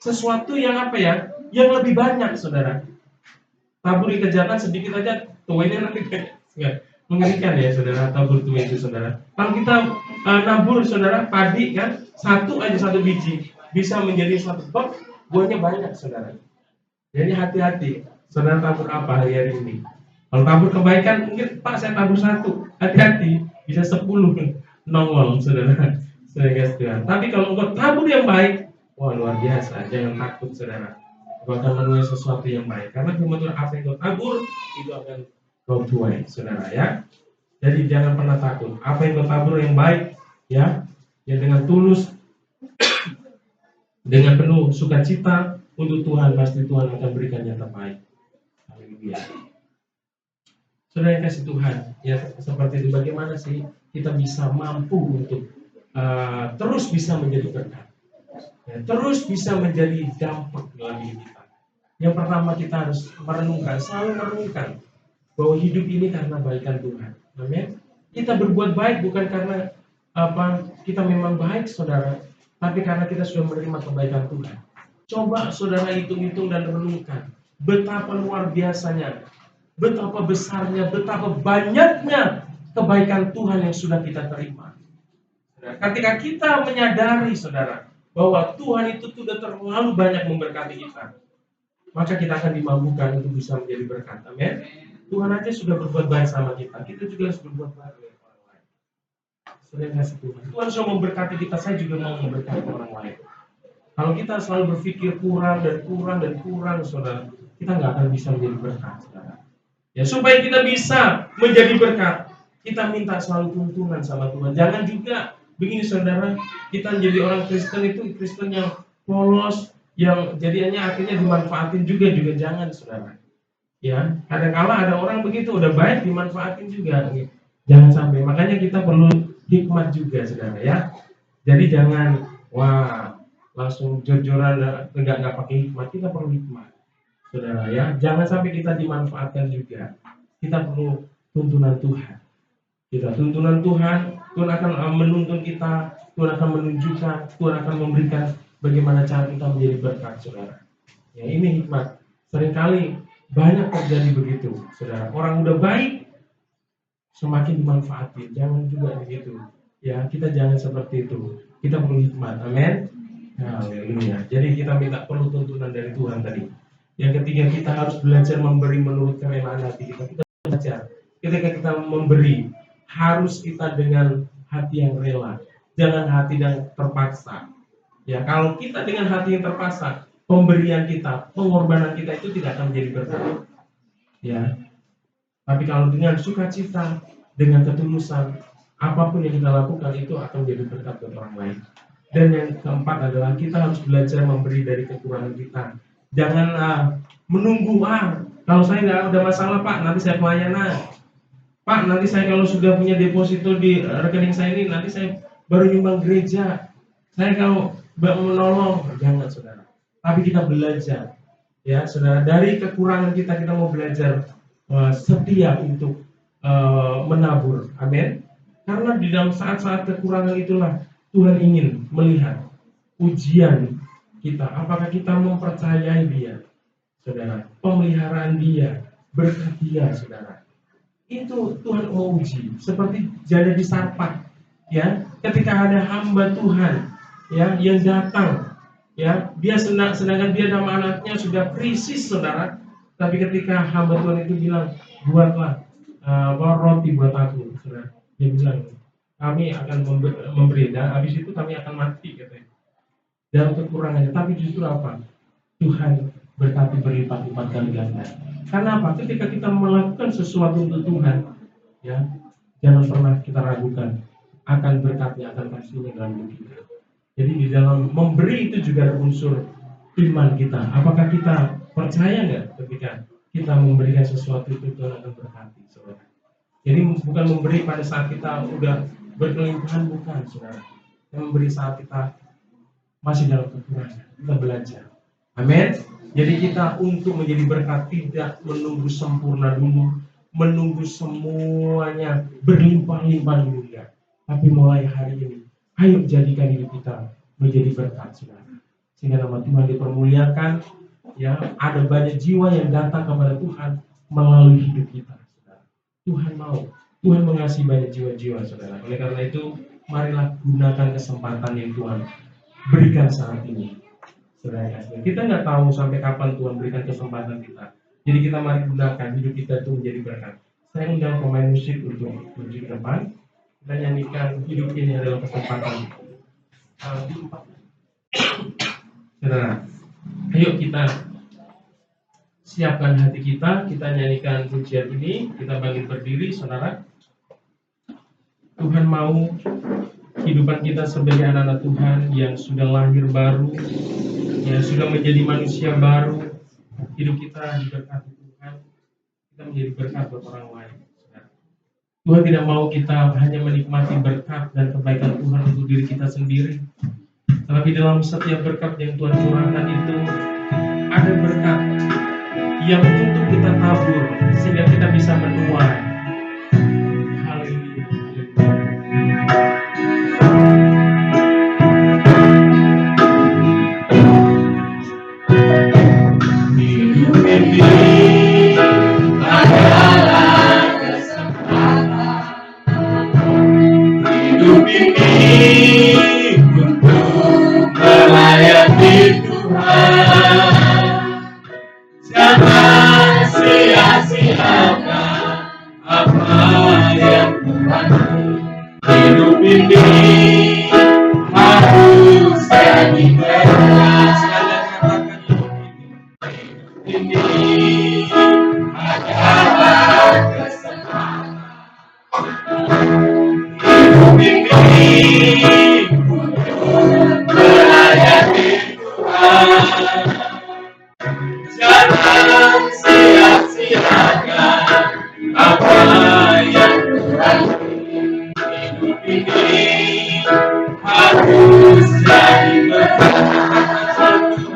Speaker 2: sesuatu yang yang lebih banyak, saudara. Taburi kejahatan sedikit aja, tuainya nanti banyak. Mengerikan ya, saudara, tabur tuai itu, saudara. Kalau kita nabur, saudara, padi kan, satu biji bisa menjadi satu pot, buahnya banyak, saudara. Jadi hati-hati, saudara tabur apa hari ini. Kalau tabur kebaikan, mungkin Pak saya tabur satu, hati-hati, bisa 10 nongol, saudara. Tuhan. Tapi kalau engkau tabur yang baik, wah luar biasa, jangan takut, saudara. Engkau akan menuai sesuatu yang baik, karena firman Tuhan, apa yang kau tabur itu akan kau tuai, saudara, ya. Jadi jangan pernah takut. Apa yang kau tabur yang baik, ya, yang dengan tulus, dengan penuh sukacita untuk Tuhan, pasti Tuhan akan berikan yang terbaik. Haleluya. Saudara yang kasih Tuhan, ya, seperti itu. Bagaimana sih kita bisa mampu untuk terus bisa menjadi berkat, ya, terus bisa menjadi dampak dalam hidup kita. Yang pertama, kita harus selalu merenungkan bahwa hidup ini karena baikan Tuhan. Amin. Kita berbuat baik bukan karena kita memang baik, saudara, tapi karena kita sudah menerima kebaikan Tuhan. Coba saudara hitung-hitung dan renungkan. Betapa luar biasanya, betapa besarnya, betapa banyaknya kebaikan Tuhan yang sudah kita terima. Ketika kita menyadari, saudara, bahwa Tuhan itu sudah terlalu banyak memberkati kita, maka kita akan dimampukan untuk bisa menjadi berkat. Amin. Tuhan aja sudah berbuat baik sama kita, kita juga harus berbuat baik dengan orang lain. Saudara kasih Tuhan. Tuhan sudah memberkati kita, saya juga mau memberkati orang lain. Kalau kita selalu berpikir kurang dan kurang dan kurang, saudara, kita nggak akan bisa menjadi berkat, saudara. Ya, supaya kita bisa menjadi berkat, kita minta selalu tuntunan sama Tuhan. Jangan juga begini, saudara, kita menjadi orang Kristen itu Kristen yang polos, yang jadinya akhirnya dimanfaatin juga jangan, saudara. Ya, kadang-kala ada orang begitu, udah baik dimanfaatin juga. Jangan sampai. Makanya kita perlu hikmat juga, saudara, ya. Jadi jangan langsung jor-joran nggak pakai hikmat. Kita perlu hikmat, saudara, ya. Jangan sampai kita dimanfaatkan juga. Kita perlu tuntunan Tuhan. Tuntunan Tuhan akan menuntun kita, Tuhan akan menunjukkan, Tuhan akan memberikan bagaimana cara kita menjadi berkat, saudara. Ya, ini hikmat. Seringkali banyak terjadi begitu, saudara. Orang udah baik semakin dimanfaati. Jangan juga begitu. Ya, kita jangan seperti itu. Kita perlu hikmat. Amin. Haleluya. Jadi kita perlu tuntunan dari Tuhan tadi. Yang ketiga, kita harus belajar memberi menurut kerelaan hati kita. Kita belajar. Ketika kita memberi, harus kita dengan hati yang rela. Jangan hati yang terpaksa. Ya, kalau kita dengan hati yang terpaksa, pemberian kita, pengorbanan kita itu tidak akan menjadi berkat. Ya. Tapi kalau dengan sukacita, dengan ketulusan, apapun yang kita lakukan itu akan menjadi berkat buat orang lain. Dan yang keempat adalah kita harus belajar memberi dari kekurangan kita. Jangan menunggu, kalau saya nggak ada masalah Pak, nanti saya pelayanan. Pak, nanti saya kalau sudah punya deposito di rekening saya ini, nanti saya baru nyumbang gereja. Saya kalau menolong, jangan, saudara. Tapi kita belajar, ya saudara, dari kekurangan kita mau belajar setia untuk menabur. Amin. Karena di dalam saat-saat kekurangan itulah Tuhan ingin melihat ujian kita. Apakah kita mempercayai Dia, saudara? Pemeliharaan Dia, berkat Dia, saudara. Itu Tuhan mau uji. Seperti janda di Sarpat, ya. Ketika ada hamba Tuhan, ya, yang datang, ya, dia sedangkan dia dan anaknya sudah krisis, saudara. Tapi ketika hamba Tuhan itu bilang, buatlah roti buat aku, saudara. Dia bilang, kami akan memberi, dan habis itu kami akan mati, katanya. Dalam kekurangannya, tapi justru apa? Tuhan berkati berlipat-lipat kali ganda. Karena apa? Ketika kita melakukan sesuatu untuk Tuhan, ya, jangan pernah kita ragukan akan berkatnya, akan kasihnya dalam hidup kita. Jadi di dalam memberi itu juga ada unsur iman kita. Apakah kita percaya nggak ketika kita memberikan sesuatu itu Tuhan akan berkati, saudara? Jadi bukan memberi pada saat kita udah berkelimpahan, bukan, saudara. Yang memberi saat kita masih dalam kekurangan, kita belajar. Amin. Jadi kita untuk menjadi berkat tidak menunggu sempurna dulu, menunggu semuanya berlimpah-limpah dulu, enggak. Tapi mulai hari ini, ayo jadikan hidup kita menjadi berkat, saudara. Sehingga nama Tuhan dipermuliakan, ya. Ada banyak jiwa yang datang kepada Tuhan melalui hidup kita, saudara. Tuhan mau, Tuhan mengasihi banyak jiwa-jiwa, saudara. Oleh karena itu, marilah gunakan kesempatan yang Tuhan berikan saat ini, saudara. Kita nggak tahu sampai kapan Tuhan berikan kesempatan kita. Jadi kita mari gunakan hidup kita itu menjadi berkat. Saya undang pemain musik untuk maju ke depan. Kita nyanyikan hidup ini adalah kesempatan. Saudara, ayo kita siapkan hati kita nyanyikan pujian ini, kita bangkit berdiri, saudara. Tuhan mau kehidupan kita sebagai anak-anak Tuhan yang sudah lahir baru, yang sudah menjadi manusia baru, hidup kita diberkati Tuhan, kita menjadi berkat buat orang lain. Tuhan tidak mau kita hanya menikmati berkat dan kebaikan Tuhan untuk diri kita sendiri, tapi dalam setiap berkat yang Tuhan curahkan itu ada berkat yang untuk kita tabur sehingga kita bisa menuai. ini untuk melayani Tuhan. Jangan sia-siakan apa yang Tuhan hidup ini harus jadi beras. Ini adalah kesempatan. Hidup ini untuk melayani Tuhan. Jangan sia-siakan apa yang Tuhan. Hidup ini harus jadi berkat Tuhan.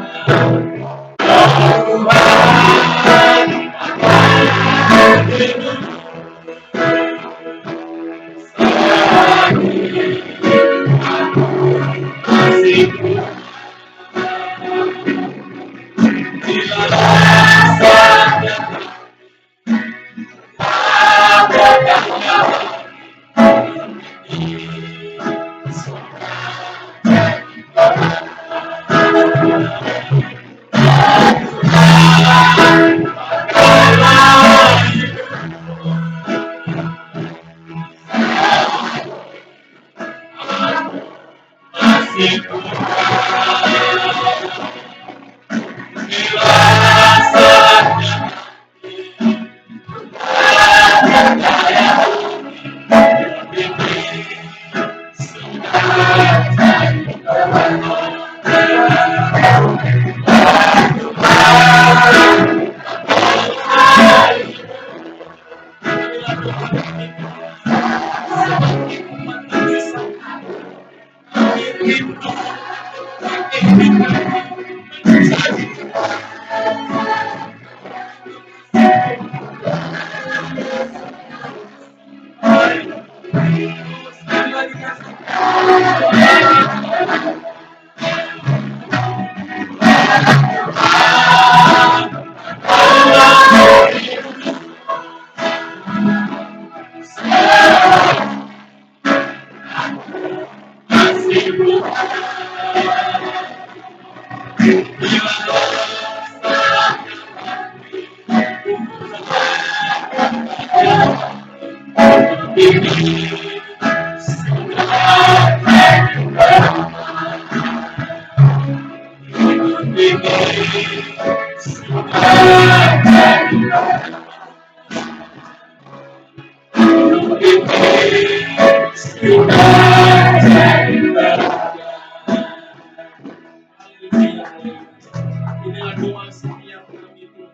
Speaker 2: Inilah doa setiap kami Tuhan.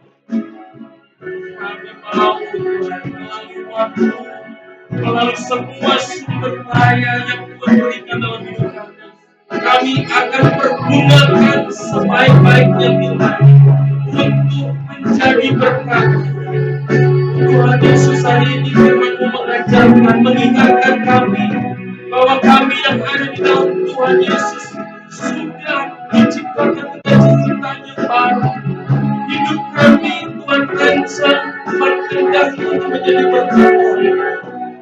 Speaker 2: Kami mau Tuhan melalui waktu, melalui semua sumber daya yang Tuhan berikan dalam hidup kami. Kami akan pergunakan sebaik-baiknya Tuhan untuk menjadi berkat. Tuhan Yesus hari ini firman-Mu mengajarkan, mengingatkan kami bahwa kami yang ada di dalam Tuhan Yesus sudah diciptakan dengan ciptaan yang baru. Hidup kami Tuhan rancang berkehendak untuk menjadi berkat.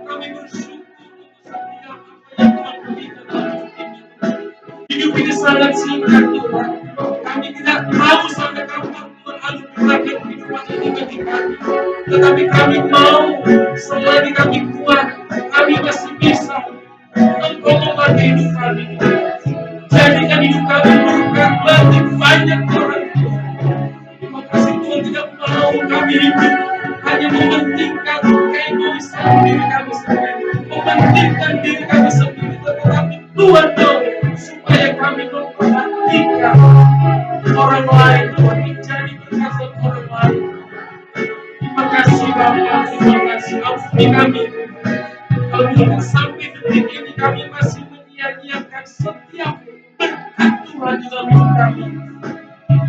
Speaker 2: Kami bersyukur untuk setiap apa yang Tuhan berikan dalam hidup ini. Hidup ini sangat singkat Tuhan. Kami tidak mau sampai kapan Tuhan anugerahkan kehidupan ini bagi kami. Tetapi kami mau selagi kami kuat, kami masih bisa. Engkau memakai hidup kami. Jadikan hidup kami berkat bagi banyak orang. Terima kasih Tuhan, tidak mau kami hidup hanya mementingkan keegoisan diri kami sendiri, mementingkan diri kami sendiri, tetapi Tuhan mau supaya kami memperhatikan orang lain, Tuhan, menjadi berkat buat orang lain. Terima kasih Bapa, terima kasih. Ampuni kami kalau mungkin sampai detik ini kami masih menyia-nyiakan setiap berkat Tuhan di dalam hidup kami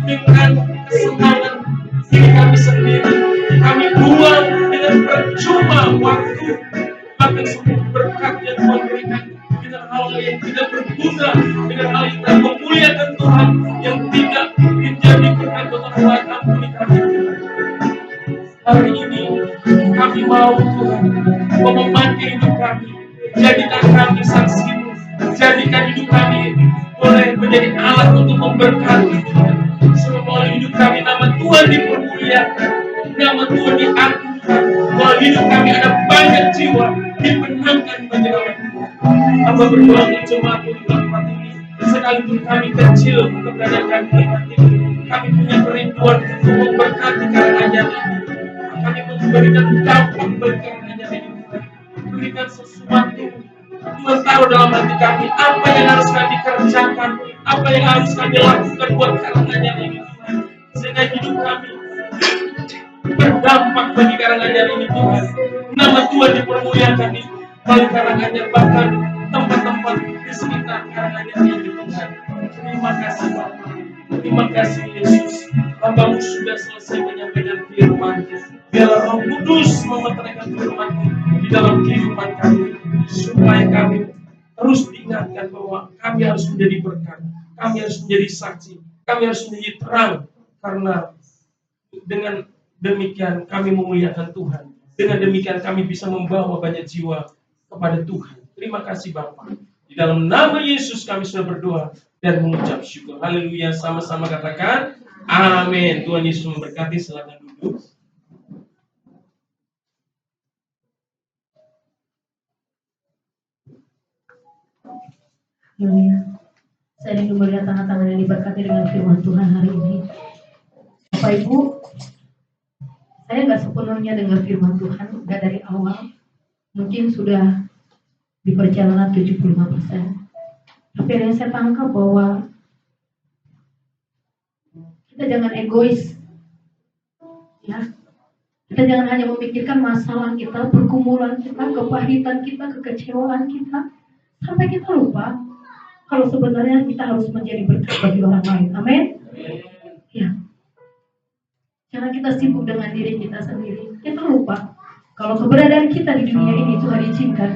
Speaker 2: dengan kesenangan diri kami sendiri. Kami buang dengan percuma waktu, bahkan semua berkat yang Tuhan berikan dengan hal yang tidak berguna, dengan hal yang tidak memuliakan Tuhan, yang tidak menjadi berkat buat orang lain. Ampuni kami. Hari ini kami mau Tuhan memakai hidup kami, jadikan kami saksi-Mu Jadikan hidup kami boleh menjadi alat untuk memberkati Tuhan. Sebab melalui hidup kami nama Tuhan dipermuliakan, nama Tuhan diagungkan. Melalui hidup kami ada banyak jiwa dimenangkan bagi nama Tuhan. Hamba berdoa untuk jemaatmu di tempat ini. Sekalipun kami kecil keberadaan kami di tempat ini, kami punya kerinduan untuk memberkati karangan ini. Kami memberikan dampak bagi karangan ini. Berikan sesuatu Tuhan taruh dalam hati kami apa yang harus kami kerjakan, apa yang harus kami lakukan buat karangan ini Tuhan, sehingga hidup kami berdampak bagi karangan ini Tuhan. Nama Tuhan dipermuliakan di balik karangannya, bahkan tempat-tempat di sekitar karangannya ini Tuhan. Terima kasih Bapa, terima kasih Yesus. Hamba-Mu sudah selesai menyampaikan firman. Biarlah Roh Kudus memeteraikan firman di dalam kehidupan kami, supaya kami terus diingatkan bahwa kami harus menjadi berkat, kami harus menjadi saksi, kami harus menjadi terang, karena dengan demikian kami memuliakan Tuhan. Dengan demikian kami bisa membawa banyak jiwa kepada Tuhan. Terima kasih Bapa. Di dalam nama Yesus kami sudah berdoa dan mengucap syukur. Haleluya. Sama-sama katakan amin. Tuhan Yesus memberkati. Silakan duduk.
Speaker 3: Haleluya. Saya rindu melihat tangan-tangan yang diberkati dengan firman Tuhan hari ini. Bapak Ibu, saya nggak sepenuhnya dengar firman Tuhan, nggak dari awal. Mungkin sudah di perjalanan 75%. Tapi ada yang saya tangkap bahwa kita jangan egois. Ya, kita jangan hanya memikirkan masalah kita, pergumulan kita, kepahitan kita, kekecewaan kita, sampai kita lupa kalau sebenarnya kita harus menjadi berkat bagi orang lain. Amin. Ya. Jangan kita sibuk dengan diri kita sendiri. Kita lupa kalau keberadaan kita di dunia ini Tuhan izinkan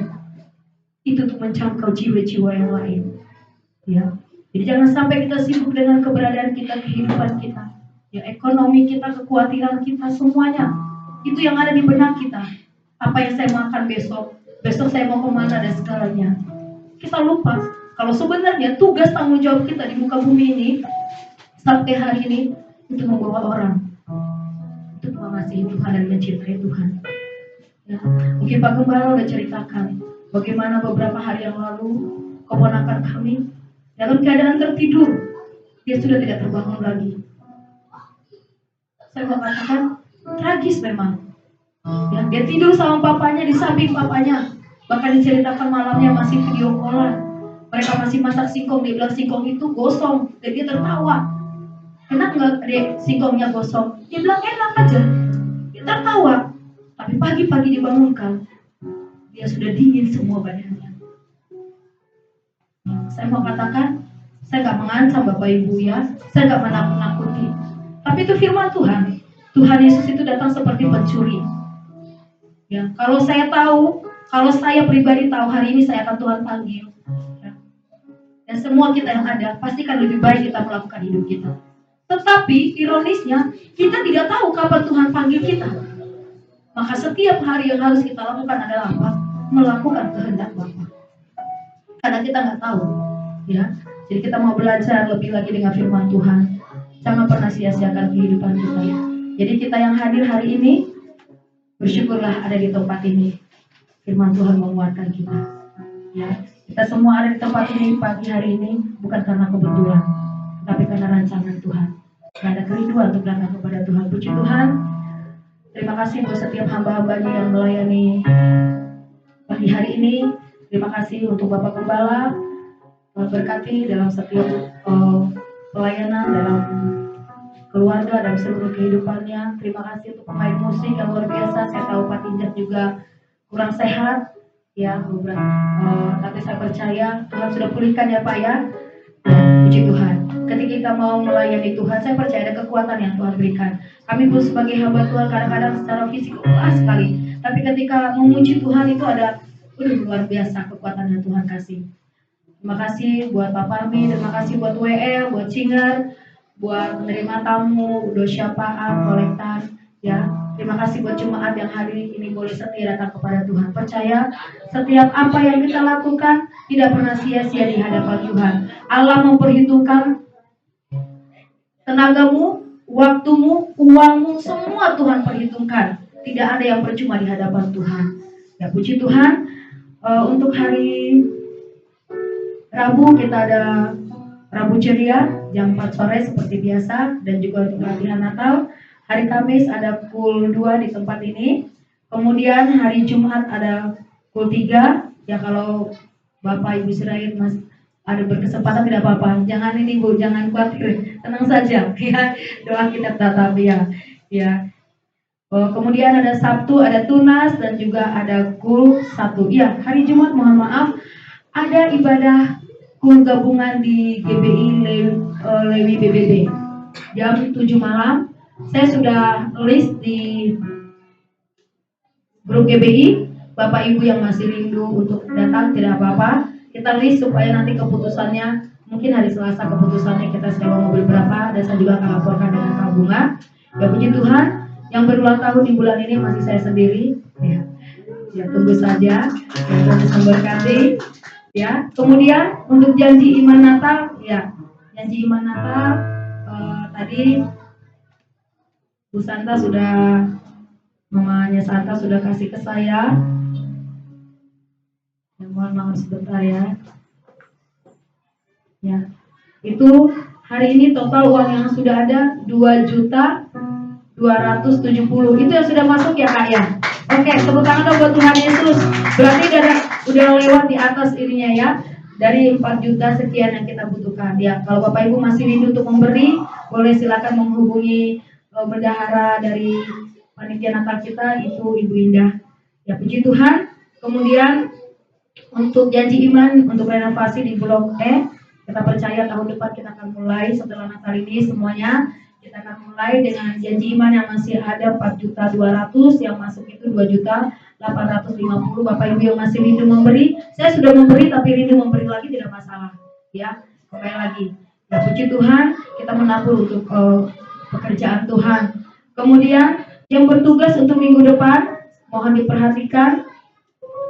Speaker 3: itu untuk menjangkau jiwa-jiwa yang lain. Ya. Jadi jangan sampai kita sibuk dengan keberadaan kita, kehidupan kita, ya, ekonomi kita, kekhawatiran kita, semuanya. Itu yang ada di benak kita. Apa yang saya makan besok, besok saya mau kemana dan segalanya. Kita lupa kalau sebenarnya tugas tanggung jawab kita di muka bumi ini sampai hari ini itu membawa orang untuk mengasihi Tuhan dan mencintai Tuhan. Ya. Mungkin Pak Gembala udah ceritakan bagaimana beberapa hari yang lalu keponakan kami dalam keadaan tertidur, dia sudah tidak terbangun lagi. Saya mau katakan tragis memang. Ya, dia tidur sama papanya, di samping papanya. Bahkan diceritakan malamnya masih video callan. Mereka masih masak singkong, dia bilang singkong itu gosong, dan dia tertawa. Enak nggak dek singkongnya gosong? Dia bilang enak aja. Dia tertawa. Tapi pagi-pagi dibangunkan, dia sudah dingin semua badannya. Saya mau katakan, saya nggak mengancam Bapak Ibu ya, saya nggak menakut-nakuti. Tapi itu firman Tuhan. Tuhan Yesus itu datang seperti pencuri. Ya, kalau saya tahu, kalau saya pribadi tahu hari ini saya akan Tuhan panggil. Ya. Dan semua kita yang ada, pastikan lebih baik kita melakukan hidup kita. Tetapi ironisnya, kita tidak tahu kapan Tuhan panggil kita. Maka setiap hari yang harus kita lakukan adalah apa? Melakukan kehendak Bapa. Karena kita nggak tahu, ya. Jadi kita mau belajar lebih lagi dengan firman Tuhan. Jangan pernah sia-siakan kehidupan kita. Jadi kita yang hadir hari ini, bersyukurlah ada di tempat ini. Firman Tuhan menguatkan kita. Ya, kita semua ada di tempat ini pagi hari ini bukan karena kebetulan, tapi karena rancangan Tuhan. Karena ada kerinduan untuk datang kepada Tuhan. Puji Tuhan. Terima kasih buat setiap hamba-hambanya yang melayani pagi hari ini. Terima kasih untuk Bapak Gembala, berkati dalam setiap pelayanan, dalam keluarga, dalam seluruh kehidupannya. Terima kasih untuk pemain musik yang luar biasa. Saya tahu Pak Tinjak juga kurang sehat, ya, tapi saya percaya Tuhan sudah pulihkan ya Pak ya. Puji Tuhan. Ketika kita mau melayani Tuhan, saya percaya ada kekuatan yang Tuhan berikan. Kami pun sebagai hamba Tuhan kadang-kadang secara fisik lelah sekali, tapi ketika memuji Tuhan itu ada luar biasa kekuatan yang Tuhan kasih. Terima kasih buat Pak Parmi, terima kasih buat WL, buat Singer, buat menerima tamu, doa syafaat, kolektan. Ya, terima kasih buat jemaat yang hari ini boleh setia datang kepada Tuhan. Percaya setiap apa yang kita lakukan tidak pernah sia-sia di hadapan Tuhan. Allah memperhitungkan tenagamu, waktumu, uangmu, semua Tuhan perhitungkan. Tidak ada yang percuma di hadapan Tuhan. Ya, puji Tuhan. Untuk hari Rabu kita ada Rabu ceria jam 4 sore seperti biasa, dan juga untuk latihan Natal. Hari Kamis ada pukul 2 di tempat ini. Kemudian hari Jumat ada pukul 3. Ya, kalau Bapak Ibu Sirait Mas ada berkesempatan tidak apa-apa. Jangan ini Bu, jangan khawatir. Tenang saja. Ya, doa kita tetap ya. Kemudian ada Sabtu ada tunas dan juga ada kul 1. Ya, hari Jumat mohon maaf ada ibadah kul gabungan di GBI Lewi BBB jam 7 malam. Saya sudah list di grup GBI. Bapak Ibu yang masih rindu untuk datang tidak apa-apa. Kita list supaya nanti keputusannya mungkin hari Selasa keputusannya kita sewa mobil berapa, dan saya juga akan laporkan dengan Kak Bunga. Ya, puji Tuhan, yang berulang tahun di bulan ini masih saya sendiri. Ya tunggu saja. Tuhan memberkati. Ya, kemudian untuk janji iman Natal, ya janji iman Natal tadi Bu Santa sudah, mamanya Santa sudah kasih ke saya. Ya, mohon maaf sebentar ya. Ya, itu hari ini total uang yang sudah ada 2.270. Itu yang sudah masuk ya Kak ya. Oke, tepuk tangan dong buat Tuhan Yesus. Berarti udah lewat di atas ininya ya. Dari 4 juta sekian yang kita butuhkan. Ya, kalau Bapak Ibu masih rindu untuk memberi, boleh silakan menghubungi bendahara dari panitia Natal kita, itu Ibu Indah. Ya, puji Tuhan. Kemudian untuk janji iman untuk renovasi di Blok E, kita percaya tahun depan kita akan mulai setelah Natal ini semuanya. Kita akan mulai dengan janji iman yang masih ada 4.200.000, yang masuk itu 2.850.000. Bapak Ibu yang masih rindu memberi, saya sudah memberi tapi rindu memberi lagi tidak masalah. Ya, kembali lagi. Ya, puji Tuhan, kita menabur untuk pekerjaan Tuhan. Kemudian yang bertugas untuk minggu depan, mohon diperhatikan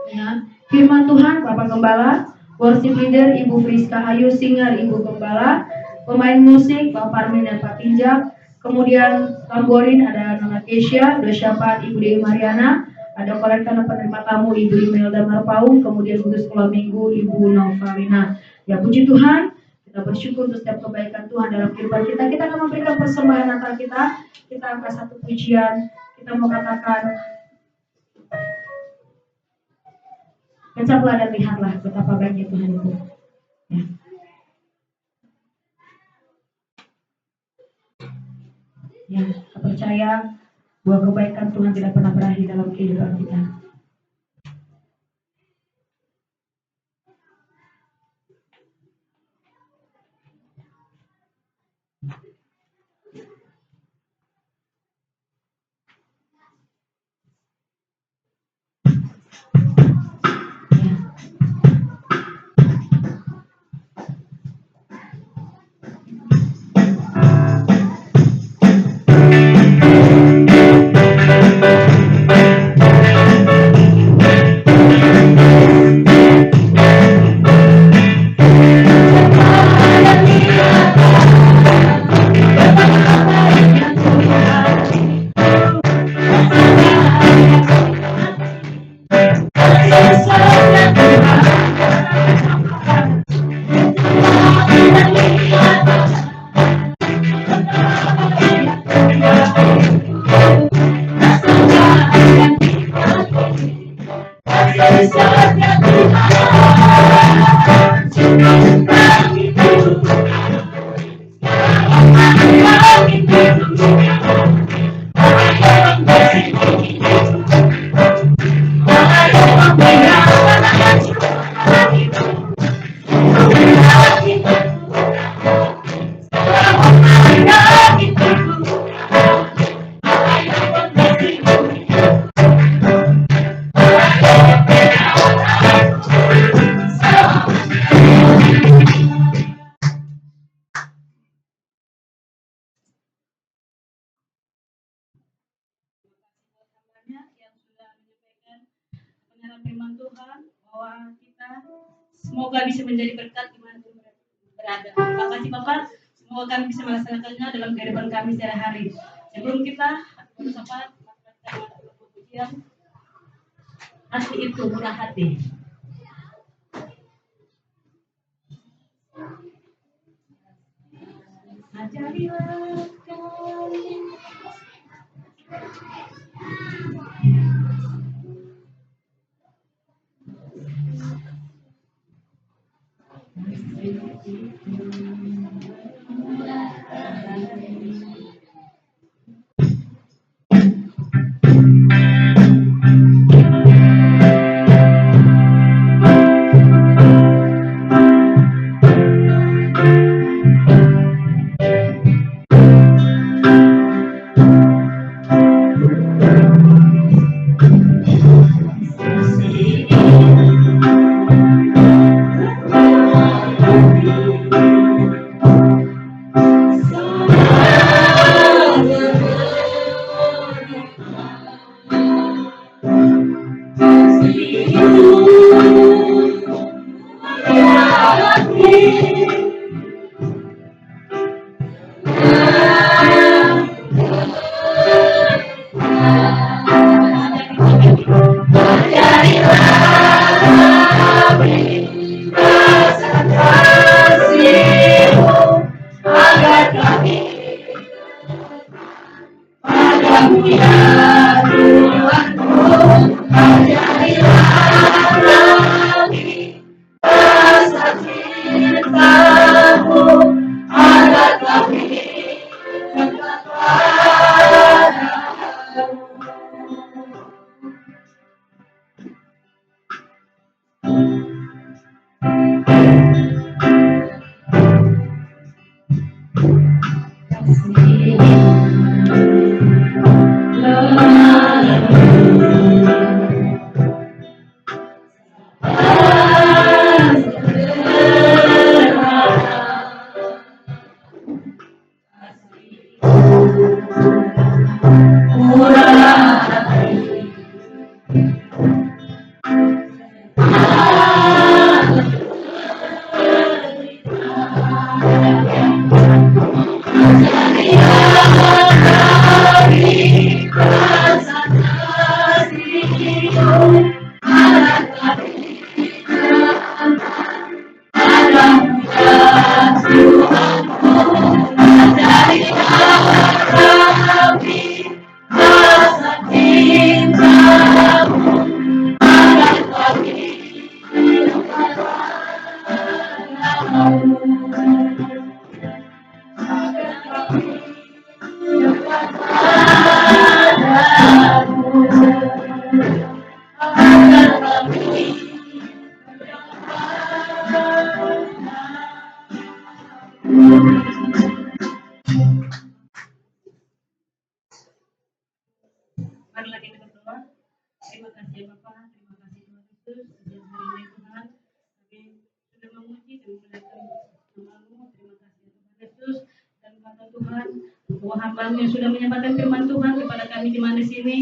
Speaker 3: ya, firman Tuhan Bapak Gembala, worship leader Ibu Friska Ayu, singer Ibu Gembala, pemain musik Bapak Parmin dan Pak Tinjak, kemudian tamborin ada Nona Kesia, dosyapan Ibu Dewi Mariana, ada kolektor penerima tamu Ibu Imelda Marpaung, kemudian kudus sekolah minggu Ibu Novalina. Ya, puji Tuhan, kita bersyukur untuk setiap kebaikan Tuhan dalam kehidupan kita. Kita akan memberikan persembahan Natal kita. Kita angkat satu pujian. Kita mau katakan, kecaplah dan lihatlah betapa baiknya Tuhan itu. Ya. Ya, kita percaya bahwa kebaikan Tuhan tidak pernah berakhir dalam kehidupan kita.
Speaker 1: membawa kita. Semoga bisa menjadi berkat dimanapun berada. Terima kasih Bapak. Semoga kami bisa melaksanakannya dalam kehidupan kami sehari-hari. Sebelum kita bersapa, pujian hati itu murah hati. Ajarilah kami. Marilah kita berdoa. Terima kasih ya Bapak, terima kasih Tuhan Yesus. Sejak hari ini Tuhan, kami sudah memuji dan memuliakan nama-Mu. Terima kasih ya Tuhan Yesus. Dan kata Tuhan, bahwa hamba-Mu yang sudah menyampaikan firman Tuhan kepada kami di mana sini.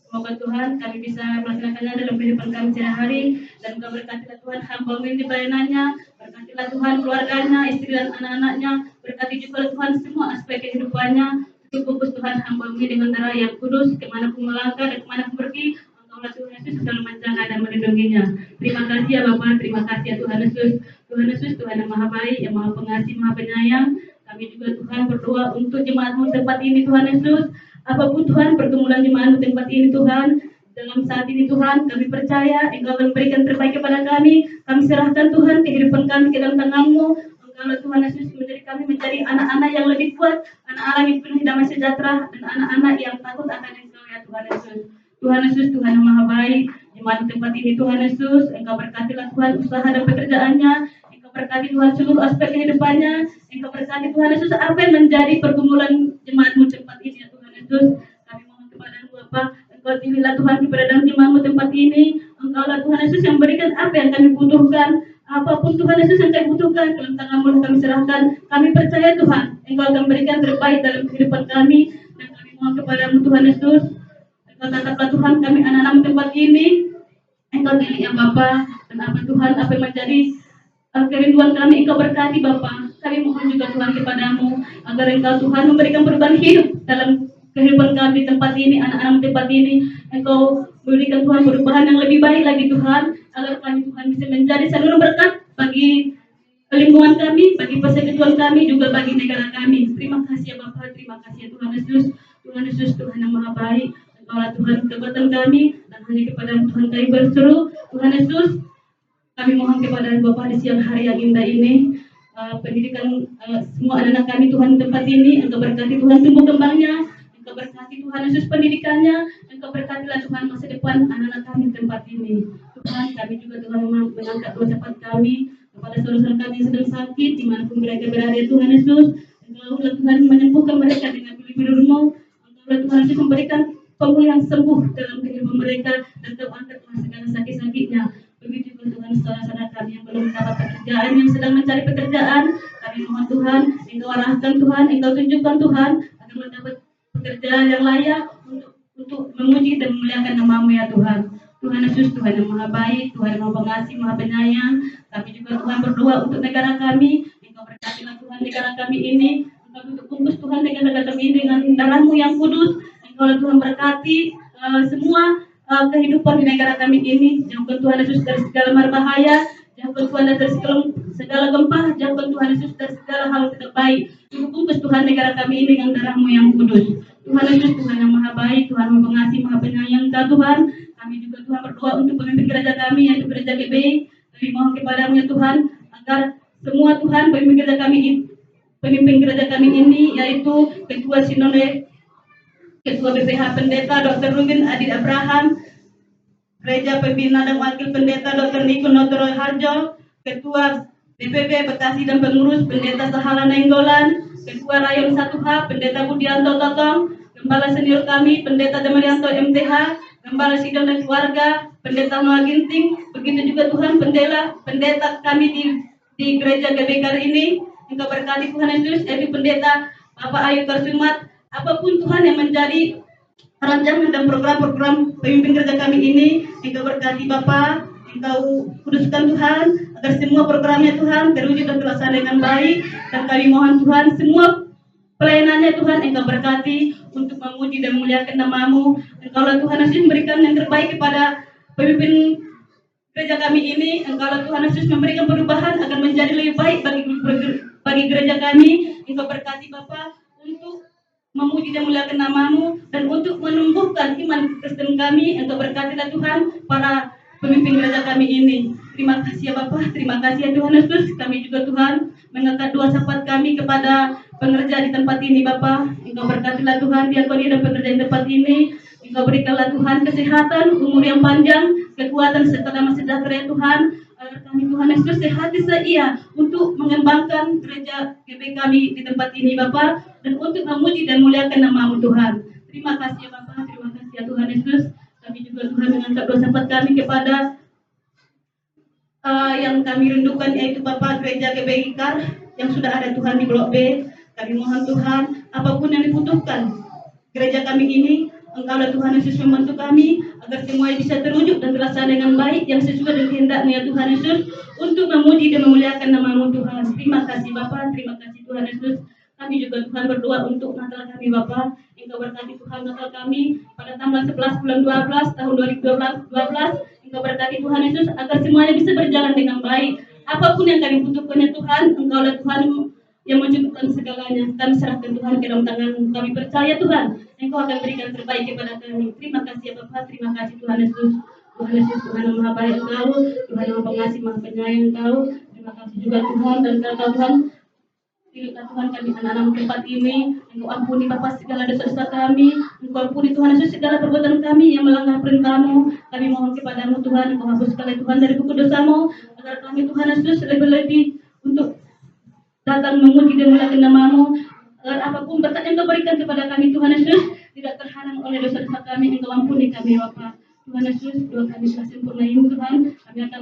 Speaker 1: Semoga Tuhan kami bisa melaksanakannya dalam kehidupan kami sehari-hari. Dan Engkau berkatilah Tuhan hamba-Mu ini pelayanannya. Berkatilah Tuhan keluarganya, istri dan anak-anaknya. Berkati juga Tuhan semua aspek kehidupannya. Fokus Tuhan hamba-Mu dengan darah yang kudus, kemanapun melangkah dan kemanapun pergi, Engkaulah Tuhan Yesus selalu menjaga dan melindunginya. Terima kasih ya Bapak, terima kasih ya Tuhan Yesus. Tuhan Yesus, Tuhan yang Maha Baik, yang Maha Pengasih, Maha Penyayang. Kami juga Tuhan berdoa untuk jemaat-Mu tempat ini Tuhan Yesus. Apapun Tuhan pergumulan jemaat-Mu tempat ini Tuhan, dalam saat ini Tuhan, kami percaya Engkau akan berikan terbaik kepada kami. Kami serahkan Tuhan kehidupan kami ke dalam tangan-Mu. Engkaulah Tuhan Yesus menjadi kami menjadi anak-anak yang lebih kuat, anak-anak yang penuh damai sejahtera, dan anak-anak yang takut akan Engkau ya Tuhan Yesus. Tuhan Yesus, Tuhan yang Maha Baik, jemaat tempat ini Tuhan Yesus, Engkau berkatilah Tuhan usaha dan pekerjaannya, Engkau berkati Tuhan seluruh aspek kehidupannya, Engkau berkati Tuhan Yesus apa yang menjadi pergumulan jemaat-Mu tempat ini ya Tuhan Yesus. Kami mohon kepada-Mu Bapa, Engkau pilihlah Tuhan kepada dalam jemaat-Mu tempat ini, Engkaulah Tuhan Yesus yang berikan apa yang kami butuhkan. Apapun Tuhan Yesus yang kami butuhkan, dalam tangan-Mu kami serahkan. Kami percaya Tuhan, Engkau akan berikan terbaik dalam kehidupan kami. Dan kami mohon kepada-Mu Tuhan Yesus, Engkau tetaplah Tuhan kami anak-anak-Mu tempat ini. Engkau pilih ya Bapa, dan apa Tuhan, apa yang menjadi kerinduan kami, Engkau berkati Bapa. Kami mohon juga Tuhan kepadamu, agar Engkau Tuhan memberikan perubahan hidup dalam kehidupan kami di tempat ini, anak-anak tempat ini. Engkau berikan Tuhan perubahan yang lebih baik lagi Tuhan, agar kami Tuhan bisa menjadi saluran berkat bagi lingkungan kami, bagi persekutuan kami, juga bagi negara kami. Terima kasih ya Bapa, terima kasih ya Tuhan Yesus. Tuhan Yesus, Tuhan yang maha baik. Engkaulah Tuhan kekuatan kami, dan hanya kepada Tuhan kami berseru. Tuhan Yesus, kami mohon kepada Bapa di siang hari yang indah ini, pendidikan semua anak-anak kami Tuhan di tempat ini, Engkau berkati Tuhan tumbuh kembangnya, Engkau berkati Tuhan Yesus pendidikannya, Engkau berkatilah Tuhan masa depan anak-anak kami di tempat ini. Tuhan, kami juga Tuhan mengangkat doa cepat kami kepada saudara-saudara kami yang sedang sakit, dimanapun mereka berada Tuhan Yesus, Engkau Tuhan menyembuhkan mereka dengan pilih-pilih-Mu, Engkau Tuhan Yesus memberikan pemulihan sembuh dalam kehidupan mereka, dan Engkau angkat Tuhan segala sakit-sakitnya. Begitu juga Tuhan saudara-saudara kami yang belum dapat pekerjaan, yang sedang mencari pekerjaan, kami mohon Tuhan, Engkau arahkan Tuhan, Engkau tunjukkan Tuhan, agar mendapat pekerjaan yang layak untuk memuji dan memuliakan nama-Mu ya Tuhan. Tuhan Yesus, Tuhan yang maha baik, Tuhan yang maha pengasih, maha penyayang. Kami juga Tuhan berdoa untuk negara kami, Engkau berkatilah Tuhan negara kami ini, Engkau tutup bungkus Tuhan negara kami ini dengan darah-Mu yang kudus. Engkau Tuhan berkati semua kehidupan di negara kami ini. Jauhkan Tuhan Yesus dari segala mara bahaya, jauhkan Tuhan dari segala gempa, jauhkan Tuhan Yesus dari segala hal tidak baik. Bungkus Tuhan negara kami ini dengan darah-Mu yang kudus. Tuhan Yesus, Tuhan yang maha baik, Tuhan yang pengasih, maha penyayang Tuhan. Kami juga Tuhan berdoa untuk pemimpin gereja kami, yaitu gereja GBI. Kami mohon kepada-Mu ya Tuhan, agar semua Tuhan pemimpin gereja kami ini, yaitu Ketua Sinode, Ketua BPH Pendeta Dr. Ruben Adit Abraham, Gereja Pembina dan Wakil Pendeta Dr. Niko Notoro Harjo, Ketua DPB Bekasi dan Pengurus Pendeta Sahala Nainggolan, Ketua Rayon 1H Pendeta Budianto Totong, Gembala Senior kami Pendeta Damarianto MTH, Gembala Sidang dan Keluarga Pendeta Noah Ginting, begitu juga Tuhan pendeta kami di Gereja GBK ini. Engkau berkati Tuhan Yesus, yaitu Pendeta Bapak Ayu Karsumat, apapun Tuhan yang menjadi rancangan dan program-program pemimpin gereja kami ini, Engkau berkati Bapa, Engkau kuduskan Tuhan, agar semua programnya Tuhan terwujud dan terlaksana dengan baik. Dan kami mohon Tuhan, semua pelayanannya Tuhan Engkau berkati untuk memuji dan memuliakan nama-Mu. Engkaulah Tuhan Yesus memberikan yang terbaik kepada pemimpin gereja kami ini. Engkaulah Tuhan Yesus memberikan perubahan agar menjadi lebih baik bagi gereja kami. Engkau berkati Bapa untuk memuji dan memuliakan nama-Mu, dan untuk menumbuhkan iman Kristen kami. Engkau berkatilah Tuhan para pemimpin gereja kami ini. Terima kasih ya Bapak, terima kasih ya Tuhan Yesus. Kami juga Tuhan mengangkat doa syafaat kami kepada pengerja di tempat ini Bapak. Engkau berkatilah Tuhan diakoni dan pekerja di tempat ini. Engkau berikanlah Tuhan kesehatan, umur yang panjang, kekuatan serta damai sejahtera ya Tuhan, agar kami Tuhan Yesus sehat seia untuk mengembangkan gereja GB kami di tempat ini Bapak, dan untuk memuji dan muliakan nama-Mu Tuhan. Terima kasih ya Bapak, terima kasih ya Tuhan Yesus. Kami juga Tuhan mengangkat doa syafaat kami kepada yang kami rindukan, yaitu Bapak Gereja GBI Kar yang sudah ada Tuhan di Blok B. Kami mohon Tuhan, apapun yang dibutuhkan gereja kami ini, Engkaulah Tuhan Yesus membantu kami agar semuanya bisa terwujud dan terlaksana dengan baik yang sesuai dengan kehendak-Mu ya Tuhan Yesus, untuk memuji dan memuliakan nama-Mu Tuhan. Terima kasih Bapak, terima kasih Tuhan Yesus. Kami juga Tuhan berdoa untuk Natal kami Bapak. Engkau berkati Tuhan Natal kami pada tanggal 11 bulan 12 tahun 2012. Engkau berkati Tuhan Yesus agar semuanya bisa berjalan dengan baik. Apapun yang kami butuhkan ya Tuhan, Engkaulah Tuhan yang mencukupkan segalanya. Kami serahkan Tuhan ke dalam tangan-Mu. Kami percaya Tuhan, Engkau akan berikan terbaik kepada kami. Terima kasih ya Bapak, terima kasih Tuhan Yesus. Tuhan Yesus, Tuhan yang maha baik Engkau, Tuhan yang maha pengasih, maha penyayang Engkau. Terima kasih juga Tuhan, dan kata Tuhan, pilihlah Tuhan kami anak-anak tempat ini. Engkau ampuni Bapa segala dosa-dosa kami. Engkau ampuni Tuhan Yesus segala perbuatan kami yang melanggar perintah-Mu. Kami mohon kepada-Mu Tuhan, Engkau hapuskan Tuhan dari buku dosa-Mu, agar kami Tuhan Yesus lebih-lebih untuk datang memuji dan memuliakan nama-Mu, agar apapun berkat yang Engkau berikan kepada kami Tuhan Yesus tidak terhalang oleh dosa-dosa kami. Engkau ampuni kami Bapa. Tuhan Yesus, doa kami telah sempurna ini Tuhan. Kami akan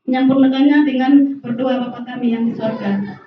Speaker 1: menyampurnakannya dengan berdoa Bapa kami yang di surga.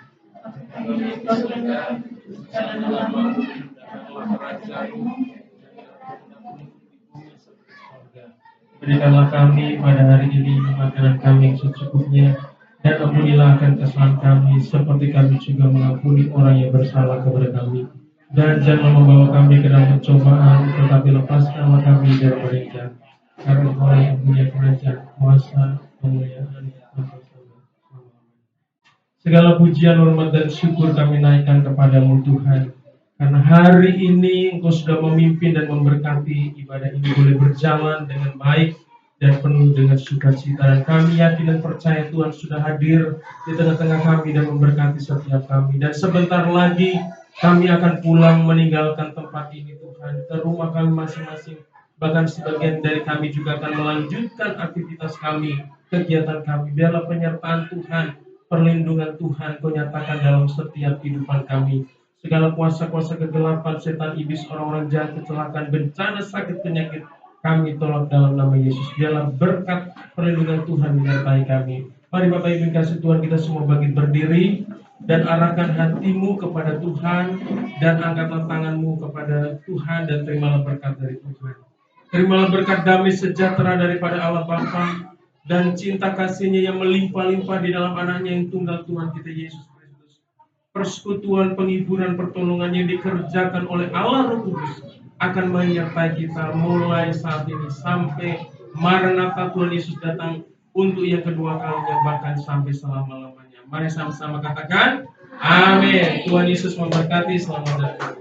Speaker 2: Berikanlah kami pada hari ini makanan kami yang secukupnya, dan ampunilah akan kesalahan kami, seperti kami juga mengampuni orang yang bersalah kepada kami. Dan jangan membawa kami ke dalam pencobaan, tetapi lepaskanlah kami dari orang jahat. Karena Engkau yang punya kerajaan, kuasa, kemuliaan, sampai selama-lamanya. Segala pujian, hormat, dan syukur kami naikkan kepadamu Tuhan. Karena hari ini Engkau sudah memimpin dan memberkati ibadah ini boleh berjalan dengan baik dan penuh dengan sukacita. Dan kami yakin dan percaya Tuhan sudah hadir di tengah-tengah kami dan memberkati setiap kami. Dan sebentar lagi kami akan pulang meninggalkan tempat ini Tuhan, ke rumah kami masing-masing. Bahkan sebagian dari kami juga akan melanjutkan aktivitas kami, kegiatan kami. Biarlah penyertaan Tuhan, perlindungan Tuhan Kau nyatakan dalam setiap kehidupan kami. Segala kuasa-kuasa kegelapan, setan, iblis, orang-orang jahat, kecelakaan, bencana, sakit, penyakit, kami tolak dalam nama Yesus. Biarlah berkat perlindungan Tuhan menyertai kami. Mari Bapak Ibu kasih Tuhan, kita semua bangkit berdiri dan arahkan hatimu kepada Tuhan dan angkatlah tanganmu kepada Tuhan dan terimalah berkat dari Tuhan. Terimalah berkat damai sejahtera daripada Allah Bapa dan cinta kasih-Nya yang melimpah-limpah di dalam anaknya yang tunggal Tuhan kita Yesus Kristus. Persekutuan, penghiburan, pertolongan yang dikerjakan oleh Allah Roh Kudus akan menyertai kita mulai saat ini sampai Maranatha Tuhan Yesus datang untuk yang kedua kalinya, bahkan sampai selama-lamanya. Mari sama-sama katakan amin. Tuhan Yesus memberkati. Selamat datang.